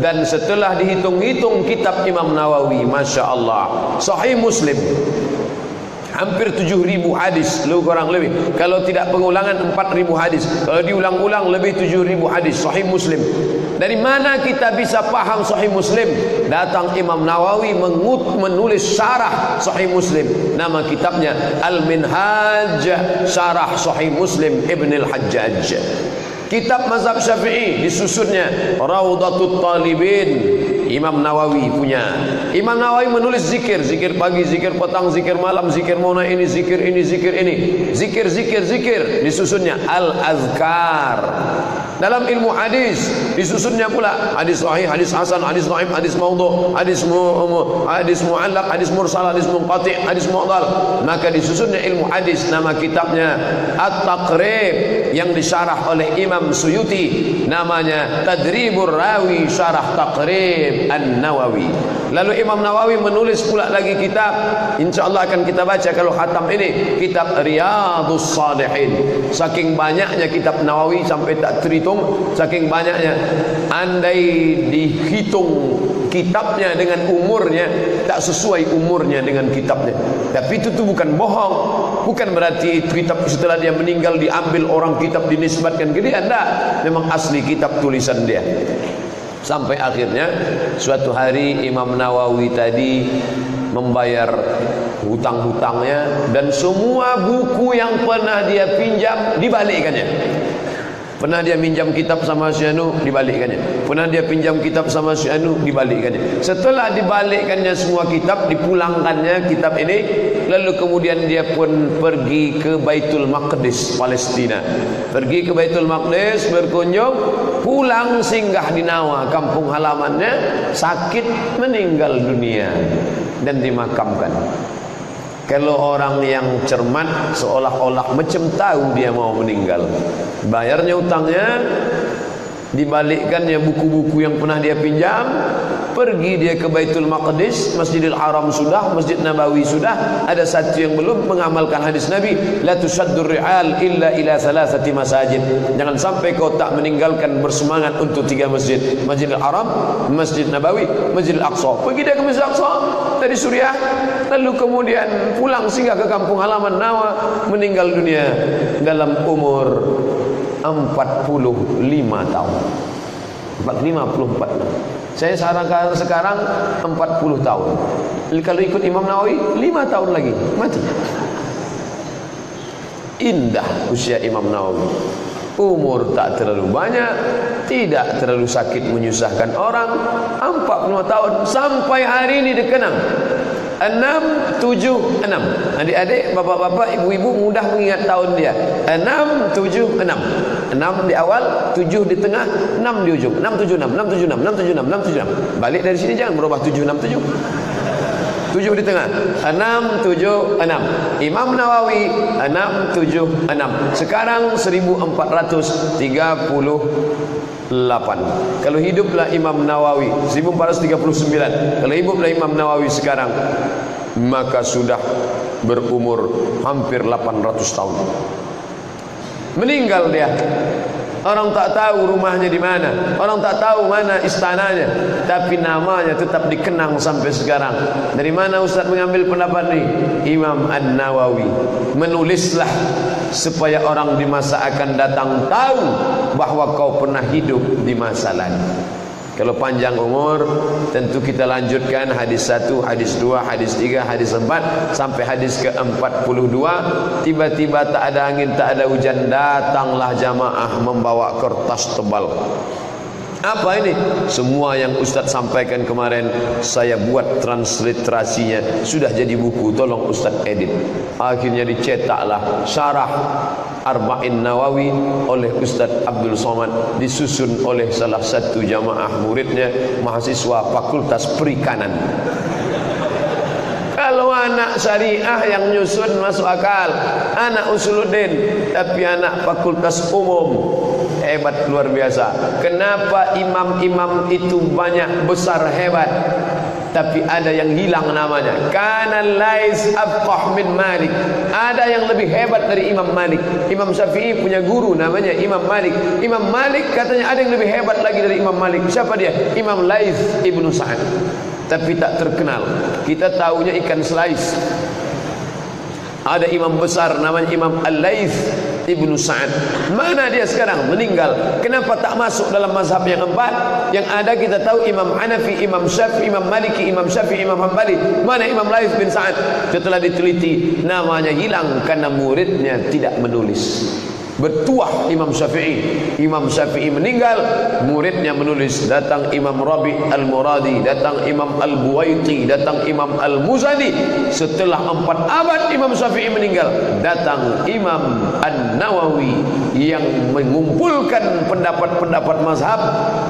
[SPEAKER 1] Dan setelah dihitung-hitung kitab Imam Nawawi, Masya Allah, Sahih Muslim hampir 7.000 hadis, kurang lebih. Kalau tidak pengulangan 4.000 hadis. Kalau diulang-ulang lebih 7.000 hadis. Sahih Muslim. Dari mana kita bisa paham Sahih Muslim? Datang Imam Nawawi menulis syarah Sahih Muslim. Nama kitabnya Al-Minhaj, Syarah Sahih Muslim Ibn Al-Hajjaj. Kitab mazhab Syafi'i disusunnya Raudatul Talibin, Imam Nawawi punya. Imam Nawawi menulis zikir, zikir pagi, zikir petang, zikir malam, zikir mauna ini, zikir ini, zikir ini, zikir disusunnya Al-Azkar. Dalam ilmu hadis disusunnya pula hadis sahih, hadis hasan, hadis dhaif, hadis maudhu, hadis mu'allaq, hadis mursal, hadis munqati', hadis mu'dhal. Maka disusunnya ilmu hadis. Nama kitabnya At-Taqrib yang disyarah oleh Imam Suyuti, namanya Tadribur Rawi Syarah Taqrib An-Nawawi. Lalu Imam Nawawi menulis pula lagi kitab, insyaallah akan kita baca kalau khatam ini, kitab Riyadhus Shalihin. Saking banyaknya kitab Nawawi sampai tak terhitung, saking banyaknya. Andai dihitung kitabnya dengan umurnya, tak sesuai umurnya dengan kitabnya. Tapi itu tuh bukan bohong. Bukan berarti kitab setelah dia meninggal diambil orang kitab dinisbatkan ke dia. Tidak, memang asli kitab tulisan dia. Sampai akhirnya suatu hari Imam Nawawi tadi membayar hutang-hutangnya, dan semua buku yang pernah dia pinjam dibalikkannya. Pernah dia pinjam kitab sama si anu, dibalikkannya. Pernah dia pinjam kitab sama si anu, dibalikkannya. Setelah dibalikkannya semua kitab, dipulangkannya kitab ini, lalu kemudian dia pun pergi ke Baitul Maqdis, Palestina. Pergi ke Baitul Maqdis berkunjung, pulang singgah di Nawa, kampung halamannya, sakit meninggal dunia dan dimakamkan. Kalau orang yang cermat seolah-olah macam tahu dia mau meninggal, bayarnya utangnya, dibalikkannya buku-buku yang pernah dia pinjam, pergi dia ke Baitul Maqdis, Masjidil Haram sudah, Masjid Nabawi sudah, ada satu yang belum mengamalkan hadis Nabi, la tusaddur ri'al illa ila thalathati masajid. Jangan sampai kau tak meninggalkan bersemangat untuk 3 masjid, Masjidil Haram, Masjid Nabawi, Masjidil Aqsa. Pergi dia ke Masjid Aqsa dari Suriah, lalu kemudian pulang singgah ke kampung halaman Nawa, meninggal dunia dalam umur 45 tahun. 54 tahun. Saya sekarang 40 tahun. Kalau ikut Imam Nawawi 5 tahun lagi mati. Indah usia Imam Nawawi. Umur tak terlalu banyak, tidak terlalu sakit menyusahkan orang. 45 tahun sampai hari ini dikenang. 6, 7, 6. Adik-adik, bapak-bapak, ibu-ibu mudah mengingat tahun dia. 6, 7, 6. 6 di awal, 7 di tengah, 6 di ujung. 6, 7, 6, 6, 7, 6, 6, 7, 6, 6, 7, 6. Balik dari sini jangan berubah 7, 6, 7. 7 di tengah. 6, 7, 6. Imam Nawawi 6, 7, 6. Sekarang 1438. Kalau hiduplah Imam Nawawi 1439. Kalau hiduplah Imam Nawawi sekarang, maka sudah berumur hampir 800 tahun. Meninggal dia. Orang tak tahu rumahnya di mana, orang tak tahu mana istananya, tapi namanya tetap dikenang sampai sekarang. Dari mana Ustaz mengambil pendapat ini? Imam An-Nawawi. Menulislah supaya orang di masa akan datang tahu bahwa kau pernah hidup di masa lalu. Kalau panjang umur, tentu kita lanjutkan hadis 1, hadis 2, hadis 3, hadis 4 sampai hadis ke-42. Tiba-tiba tak ada angin, tak ada hujan, datanglah jamaah membawa kertas tebal. Apa ini? Semua yang Ustaz sampaikan kemarin saya buat transliterasinya, sudah jadi buku, tolong Ustaz edit. Akhirnya dicetaklah Syarah Arba'in Nawawi oleh Ustaz Abdul Somad, disusun oleh salah satu jamaah muridnya, mahasiswa Fakultas Perikanan. Kalau anak syariah yang nyusun masuk akal, anak usuluddin, tapi anak fakultas umum hebat luar biasa. Kenapa imam-imam itu banyak besar hebat, tapi ada yang hilang namanya? Kana Lais afqah min Malik. Ada yang lebih hebat dari Imam Malik. Imam Syafi'i punya guru namanya Imam Malik. Imam Malik katanya ada yang lebih hebat lagi dari Imam Malik. Siapa dia? Imam Lais Ibnu Sa'ad. Tapi tak terkenal. Kita tahunya ikan slice. Ada imam besar namanya Imam Al-Laits Ibnu Sa'ad. Mana dia sekarang? Meninggal. Kenapa tak masuk dalam mazhab yang 4? Yang ada kita tahu Imam Hanafi, Imam Syafi'i, Imam Maliki, Imam Syafi'i, Imam Hanbali. Mana Imam Laits bin Sa'ad? Setelah diteliti, namanya hilang karena muridnya tidak menulis. Bertuah Imam Syafi'i. Imam Syafi'i meninggal, muridnya menulis. Datang Imam Rabi' Al-Muradi, datang Imam Al-Buwaiti, datang Imam Al-Muzani. Setelah 4 abad Imam Syafi'i meninggal, datang Imam An-Nawawi yang mengumpulkan pendapat-pendapat mazhab,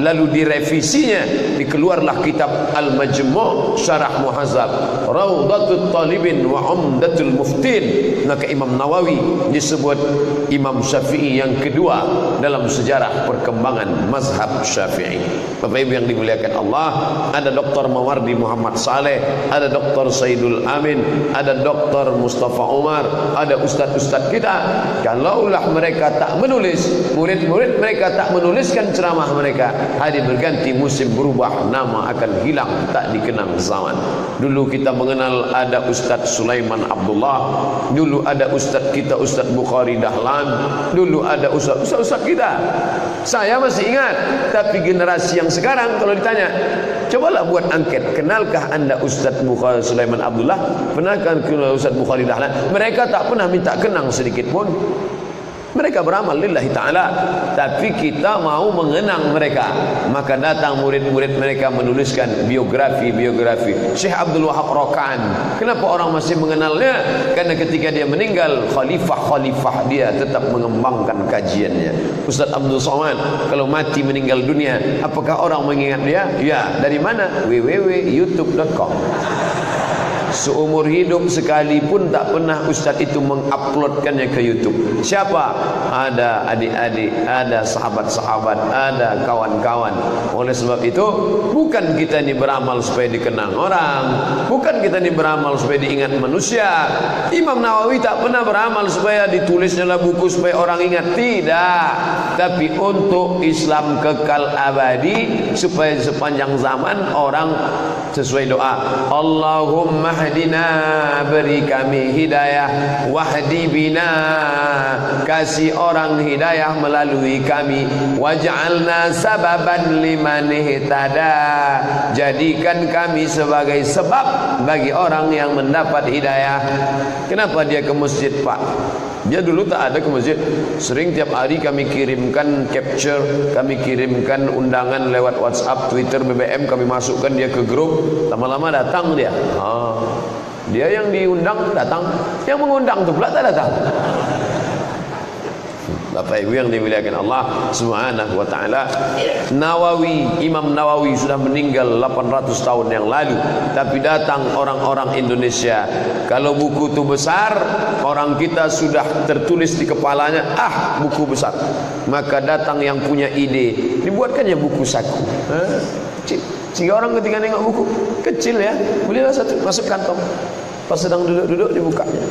[SPEAKER 1] lalu direvisinya, dikeluarlah kitab Al-Majmu' Syarah Muhazzab, Rawdatul Talibin wa Umdatul Muftin. Maka Imam Nawawi disebut Imam Syafi'i yang kedua dalam sejarah perkembangan mazhab Syafi'i. Bapak Ibu yang dimuliakan Allah, ada Dr. Mawardi Muhammad Saleh, ada Dr. Saidul Amin, ada Dr. Mustafa Umar, ada ustaz-ustaz kita. Kalaulah mereka tak menulis, murid-murid mereka tak menuliskan ceramah mereka, hari berganti musim berubah, nama akan hilang, tak dikenang zaman. Dulu kita mengenal ada Ustaz Sulaiman Abdullah, dulu ada ustaz kita Ustaz Bukhari Dahlan, dulu ada ustaz-ustaz kita. Saya masih ingat. Tapi generasi yang sekarang kalau ditanya, cobalah buat angket, kenalkah anda Ustaz Bukhari Sulaiman Abdullah? Pernahkah kenal Ustaz Bukhari Dahlan? Mereka tak pernah minta kenang sedikit pun. Mereka beramal lillahi ta'ala, tapi kita mau mengenang mereka. Maka datang murid-murid mereka menuliskan biografi-biografi. Syekh Abdul Wahab Rokan, kenapa orang masih mengenalnya? Karena ketika dia meninggal, khalifah-khalifah dia tetap mengembangkan kajiannya. Ustaz Abdul Somad kalau mati meninggal dunia, apakah orang mengingat dia? Ya, dari mana? www.youtube.com. seumur hidup sekalipun tak pernah ustaz itu menguploadkannya ke YouTube. Siapa? Ada adik-adik, ada sahabat-sahabat, ada kawan-kawan. Oleh sebab itu, bukan kita ini beramal supaya dikenang orang, bukan kita ini beramal supaya diingat manusia. Imam Nawawi tak pernah beramal supaya ditulisnya lah buku supaya orang ingat, tidak. Tapi untuk Islam kekal abadi, supaya sepanjang zaman orang sesuai doa, Allahumma hadina, beri kami hidayah, wahdi bina, kasih orang hidayah melalui kami, waj'alna sababan liman ihtada, jadikan kami sebagai sebab bagi orang yang mendapat hidayah. Kenapa dia ke masjid, Pak? Dia dulu tak ada ke masjid. Sering tiap hari kami kirimkan capture, kami kirimkan undangan lewat WhatsApp, Twitter, BBM, kami masukkan dia ke grup. Lama-lama datang dia. Dia yang diundang datang, yang mengundang tu pula tak datang. Bapak Ibu yang dimuliakan Allah Subhanahu wa taala, Nawawi, Imam Nawawi sudah meninggal 800 tahun yang lalu, tapi datang orang-orang Indonesia. Kalau buku itu besar, orang kita sudah tertulis di kepalanya, buku besar. Maka datang yang punya ide, dibuatkannya buku saku. Sehingga orang ketika nengok buku kecil ya, belilah satu, masuk kantong. Pas sedang duduk-duduk dibukanya.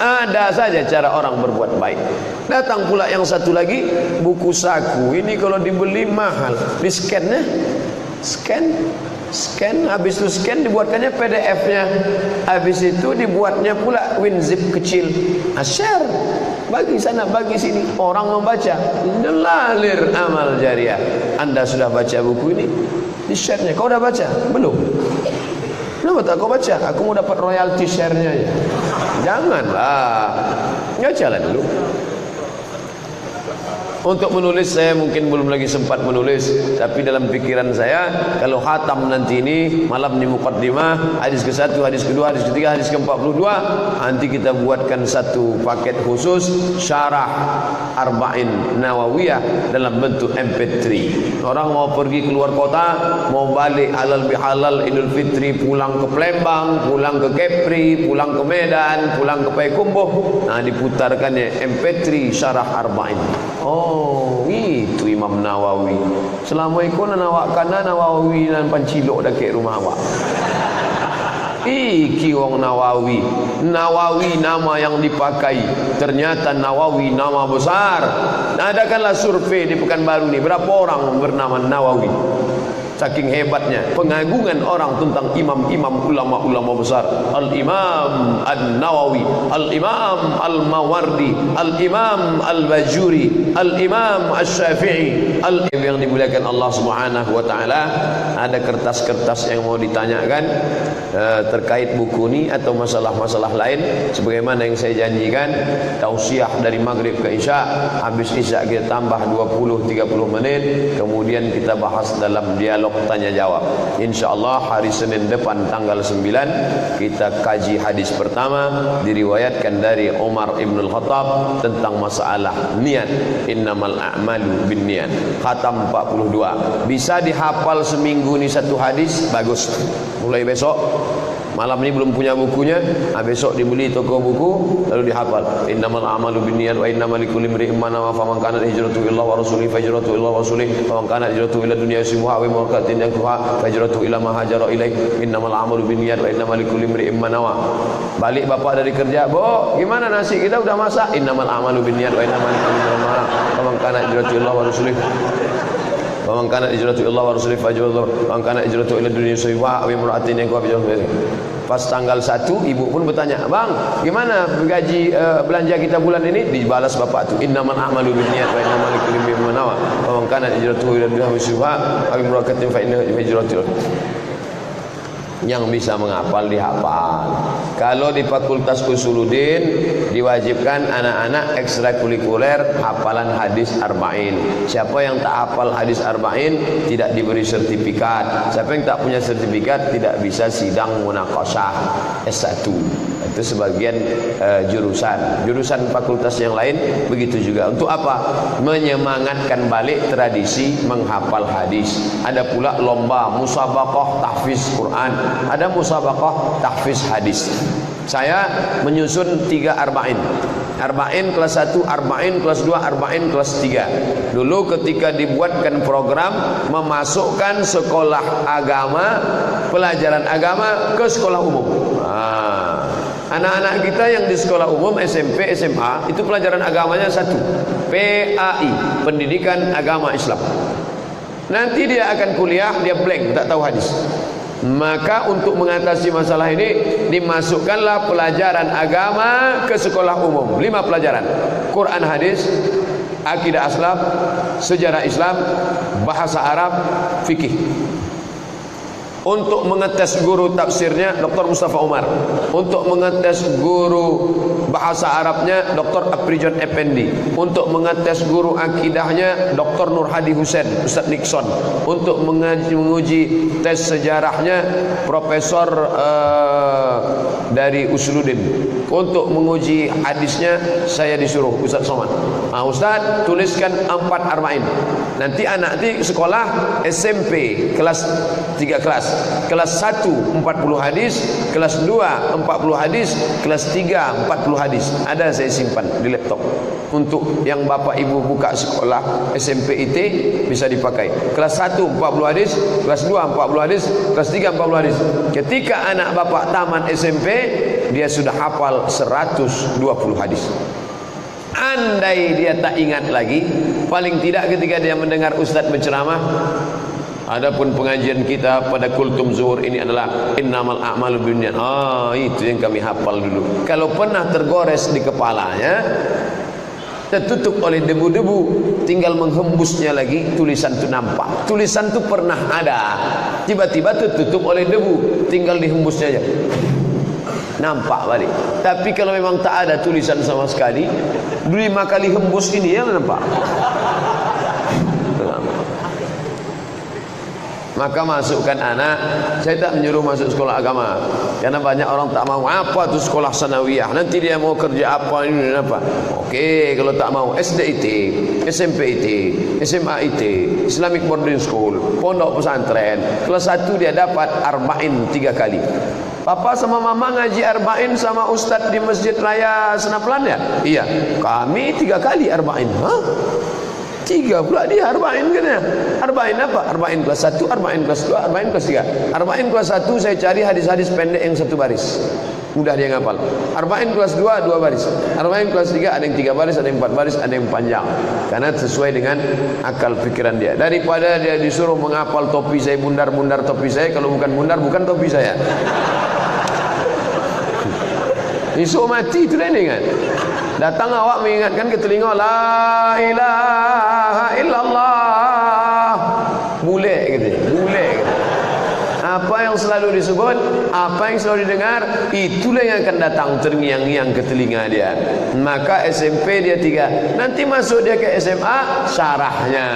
[SPEAKER 1] Ada saja cara orang berbuat baik. Datang pula yang satu lagi, buku saku. Ini kalau dibeli mahal, di scan-nya, scan, habis itu scan dibuatkannya PDF-nya, habis itu dibuatnya pula WinZip kecil, share, bagi sana bagi sini, orang membaca, melalir amal jariah. Anda sudah baca buku ini, di share-nya. Kau udah baca? Belum? Kenapa tak kau baca? Aku mau dapat royalti share-nya aja. Janganlah, bacalah dulu. Untuk menulis saya mungkin belum lagi sempat menulis, tapi dalam pikiran saya kalau khatam nanti ini malam di muqaddimah, hadis ke-1, hadis ke-2, hadis ke-3, hadis ke-42, nanti kita buatkan satu paket khusus syarah Arba'in Nawawiyah dalam bentuk MP3. Orang mau pergi keluar kota, mau balik halal bihalal Idul Fitri, pulang ke Palembang, pulang ke Kepri, pulang ke Medan, pulang ke Payakumbuh, nah diputarkannya MP3 syarah Arba'in. Itu Imam Nawawi. Assalamualaikum, nawak kana Nawawi dan pancilok dekat rumah awak. Iki wong Nawawi. Nawawi nama yang dipakai, ternyata Nawawi nama besar. Adakanlah survei di Pekanbaru ni, berapa orang bernama Nawawi? Saking hebatnya pengagungan orang tentang imam-imam ulama-ulama besar. Al-Imam An-Nawawi, Al-Imam Al-Mawardi, Al-Imam Al-Bajuri, Al-Imam Asy-Syafi'i. Yang dimuliakan Allah Subhanahu wa taala, ada kertas-kertas yang mau ditanyakan terkait buku ini atau masalah-masalah lain, sebagaimana yang saya janjikan, tausiah dari maghrib ke isya, habis isya kita tambah 20-30 menit, kemudian kita bahas dalam dialog tanya jawab. InsyaAllah hari Senin depan tanggal 9 kita kaji hadis pertama, diriwayatkan dari Umar Ibn Al-Khattab tentang masalah niat. Innamal a'malu bin niat. Khatam 42. Bisa dihafal seminggu ni satu hadis, bagus. Mulai besok, malam ni belum punya bukunya, besok dibeli toko buku lalu dihafal. Innamal a'malu binniyat wa innamal likulli imri'in ma nawa, faman kanat hijratuhu ila wa rasulihi fa hijratuhu ila rasulih, faman kanat hijratuhu ila dunya yusibuha wa imra'atin yankuha fa hijratuhu ila ma hajara ilaih. Innamal a'malu binniyat wa innamal likulli imri'in ma nawa. Balik bapak dari kerja, "Bu, gimana nasi kita udah masak?" Innamal a'malu binniyat wa innamal likulli imri'in ma nawa, faman kanat hijratuhu ila wa rasulih, faman kanat hijratuhu ila wa rasulih fa hijratuhu, faman kanat hijratuhu ila dunya yusibuha wa imra'atin yankuha fa hijratuhu. Pas tanggal 1 ibu pun bertanya, "Bang, gimana gaji belanja kita bulan ini?" Dibalas bapak tu, "Innamal a'malu binniyat wa innamal likulli imri'in ma nawa, faman kanat hijratuhu ila dunya yusibuha wa imra'atin fa hijratuhu." Yang bisa menghafal dihafal. Kalau di Fakultas Usuluddin diwajibkan anak-anak ekstrakurikuler hafalan hadis arba'in. Siapa yang tak hafal hadis arba'in tidak diberi sertifikat. Siapa yang tak punya sertifikat tidak bisa sidang munaqasyah S1. Itu sebagian jurusan fakultas yang lain begitu juga. Untuk apa? Menyemangatkan balik tradisi menghafal hadis. Ada pula lomba musabaqah tahfiz Quran, ada musabaqah tahfiz hadis. Saya menyusun 3 arba'in. Arba'in kelas 1, arba'in kelas 2, arba'in kelas 3. Dulu ketika dibuatkan program memasukkan sekolah agama, pelajaran agama ke sekolah umum. Anak-anak kita yang di sekolah umum SMP, SMA itu pelajaran agamanya 1, PAI, Pendidikan Agama Islam. Nanti dia akan kuliah, dia blank, tak tahu hadis. Maka untuk mengatasi masalah ini dimasukkanlah pelajaran agama ke sekolah umum. 5 pelajaran: Quran hadis, akidah Islam, sejarah Islam, bahasa Arab, fikih. Untuk mengetes guru tafsirnya Dr. Mustafa Umar. Untuk mengetes guru bahasa Arabnya Dr. Aprijon Effendi. Untuk mengetes guru akidahnya Dr. Nur Hadi Hussein, Ustaz Nixon. Untuk menguji tes sejarahnya Profesor dari Usuluddin. Untuk menguji hadisnya saya disuruh Ustaz Somad. Ustaz, tuliskan 4 arba'in. Nanti anak di sekolah SMP kelas 3 kelas. Kelas 1 40 hadis, kelas 2 40 hadis, kelas 3 40 hadis. Ada saya simpan di laptop. Untuk yang bapak ibu buka sekolah SMP IT bisa dipakai. Kelas 1 40 hadis, kelas 2 40 hadis, kelas 3 40 hadis. Ketika anak bapak taman SMP, dia sudah hafal 120 hadis. Andai dia tak ingat lagi, paling tidak ketika dia mendengar ustaz berceramah, adapun pengajian kita pada kultum zuhur ini adalah innamal a'malu binniyat. Itu yang kami hafal dulu. Kalau pernah tergores di kepalanya, tertutup oleh debu-debu, tinggal menghembusnya lagi, tulisan itu nampak. Tulisan itu pernah ada, tiba-tiba tertutup oleh debu, tinggal dihembusnya aja, nampak balik. Tapi kalau memang tak ada tulisan sama sekali, 5 kali hembus ini ya nampak. Maka masukkan anak. Saya tak menyuruh masuk sekolah agama, karena banyak orang tak mau. Apa tu sekolah sanawiyah? Nanti dia mau kerja apa ini apa? Okey, kalau tak mau SDIT, SMPIT, SMAIT, Islamic Boarding School, pondok pesantren. Kelas 1 dia dapat arba'in 3 kali. Papa sama mama ngaji arba'in sama ustaz di Masjid Raya Senaplan ya? Iya. Kami 3 kali arba'in. 3 pula dia arba'in kan ya? Arba'in apa? Arba'in kelas 1, arba'in kelas 2, arba'in kelas 3. Arba'in kelas 1 saya cari hadis-hadis pendek yang 1 baris, mudah dia ngapal. Arba'in kelas 2 2 baris. Arba'in kelas 3 ada yang 3 baris, ada yang 4 baris, ada yang panjang. Karena sesuai dengan akal pikiran dia. Daripada dia disuruh menghafal topi saya, bundar-bundar topi saya. Kalau bukan bundar, bukan topi saya. Esok mati itu lain kan. Datang awak mengingatkan ke telinga, la ilaha illallah. Bule gitu, bule gitu. Apa yang selalu disebut, apa yang selalu didengar, itulah yang akan datang terngiang-ngiang ke telinga dia. Maka SMP dia 3. Nanti masuk dia ke SMA, syarahnya.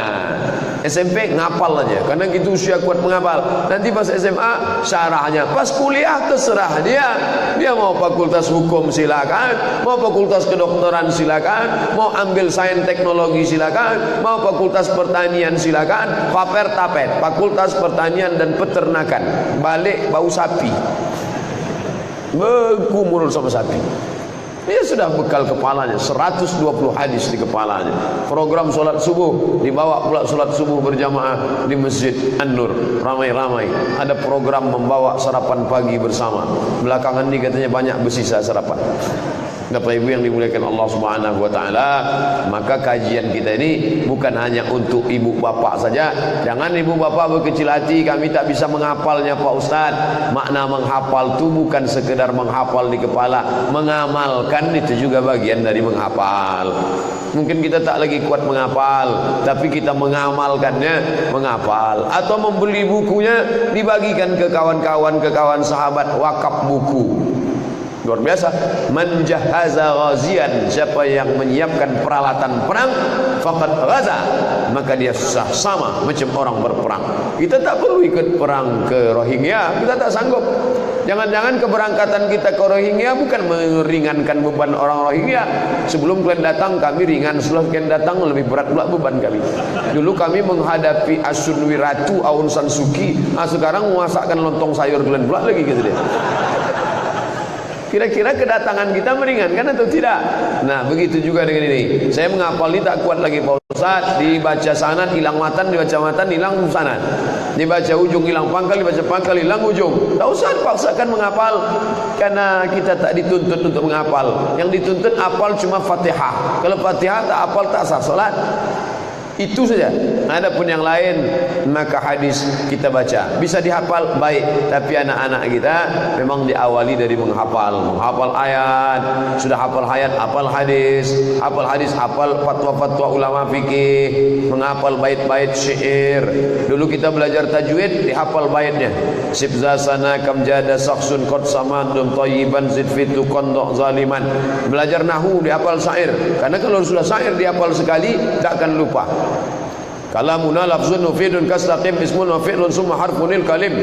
[SPEAKER 1] SMP ngapal aja, karena gitu usia kuat menghafal. Nanti pas SMA syarahnya. Pas kuliah terserah dia. Dia mau fakultas hukum silakan, mau fakultas kedokteran silakan, mau ambil sains teknologi silakan, mau fakultas pertanian silakan, faper tapet, fakultas pertanian dan peternakan. Balik bau sapi, bergumul sama sapi. Dia sudah bekal kepalanya 120 hadis di kepalanya. Program solat subuh, dibawa pula solat subuh berjamaah di Masjid An-Nur, ramai-ramai. Ada program membawa sarapan pagi bersama. Belakangan ini katanya banyak bersisa sarapan. Bapak Ibu yang dimuliakan Allah Subhanahu wa taala, maka kajian kita ini bukan hanya untuk ibu bapak saja. Jangan ibu bapak berkecil hati, kami tak bisa menghafalnya Pak Ustaz. Makna menghafal itu bukan sekedar menghafal di kepala, mengamalkan itu juga bagian dari menghafal. Mungkin kita tak lagi kuat menghafal, tapi kita mengamalkannya, menghafal. Atau membeli bukunya, dibagikan ke kawan-kawan, ke kawan sahabat, wakaf buku. Luar biasa. Man jahaza ghazian, siapa yang menyiapkan peralatan perang, faqad ghaza, maka dia sama macam orang berperang. Kita tak perlu ikut perang ke Rohingya, kita tak sanggup. Jangan-jangan keberangkatan kita ke Rohingya bukan meringankan beban orang Rohingya. Sebelum kalian datang kami ringan, setelah kalian datang lebih berat pula beban kami. Dulu kami menghadapi Asun Wiratu, Aung San Suu Kyi, sekarang memasakkan lontong sayur kalian pula lagi gitu deh. Kira-kira kedatangan kita meringankan atau tidak? Nah, begitu juga dengan ini. Saya menghafal ini tak kuat lagi Pak Ustaz. Dibaca sanad hilang matan, dibaca matan hilang sanad. Dibaca ujung hilang pangkal, dibaca pangkal hilang ujung. Tak usah paksakan menghafal, karena kita tak dituntut untuk menghafal. Yang dituntut hafal cuma Fatihah. Kalau Fatihah tak hafal tak sah salat. Itu saja. Adapun yang lain maka hadis kita baca bisa dihafal baik, tapi anak-anak kita memang diawali dari menghafal ayat, sudah hafal ayat, hafal hadis, hafal fatwa-fatwa ulama fikih, menghafal bait-bait syair. Dulu kita belajar tajwid, dihafal baitnya. Sibzasana kam jada sakhsun qad samadun thayyiban zidfitu qandaq zaliman. Belajar nahwu dihafal syair, karena kalau sudah syair dihafal sekali tak akan lupa. Kalamuna lafzun mufidun kastaqim ismun wa fi'lun summa harfunil kalim.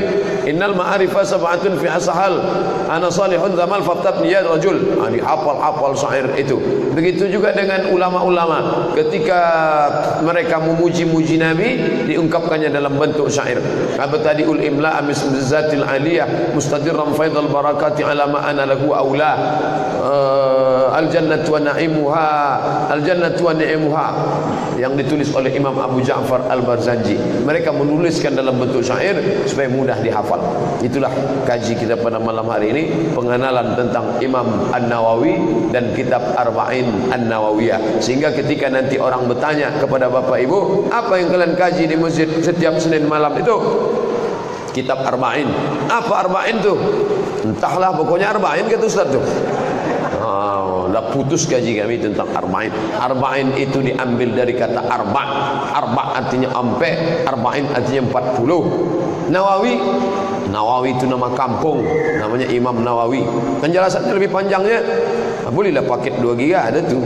[SPEAKER 1] Innal ma'arifa sab'atun fi asahal ana salihun zamal faftabni ya rajul. Ini hafal syair itu. Begitu juga dengan ulama-ulama, ketika mereka memuji-muji Nabi diungkapkannya dalam bentuk syair. Abtadiul imla amis bizatil aliyah mustadirran faidal barakati ala ma ana lahu aula. Al jannatu wa na'imuha, al jannatu wa ni'imuha, yang ditulis oleh Imam Abu Ja'far Al-Barzanji. Mereka menuliskan dalam bentuk syair supaya mudah dihafal. Itulah kaji kita pada malam hari ini, pengenalan tentang Imam An-Nawawi dan kitab Arba'in An-Nawawiyah. Sehingga ketika nanti orang bertanya kepada Bapak Ibu, apa yang kalian kaji di masjid setiap Senin malam itu? Kitab Arba'in. Apa Arba'in tuh? Entahlah, pokoknya Arba'in kata Ustaz tuh. Dah putus kaji kami tentang arba'in. Arba'in itu diambil dari kata arba'. Arba' artinya ampe, arba'in artinya 40. Nawawi itu nama kampung, namanya Imam Nawawi. Penjelasannya lebih panjangnya bolehlah paket 2 GB ada tuh.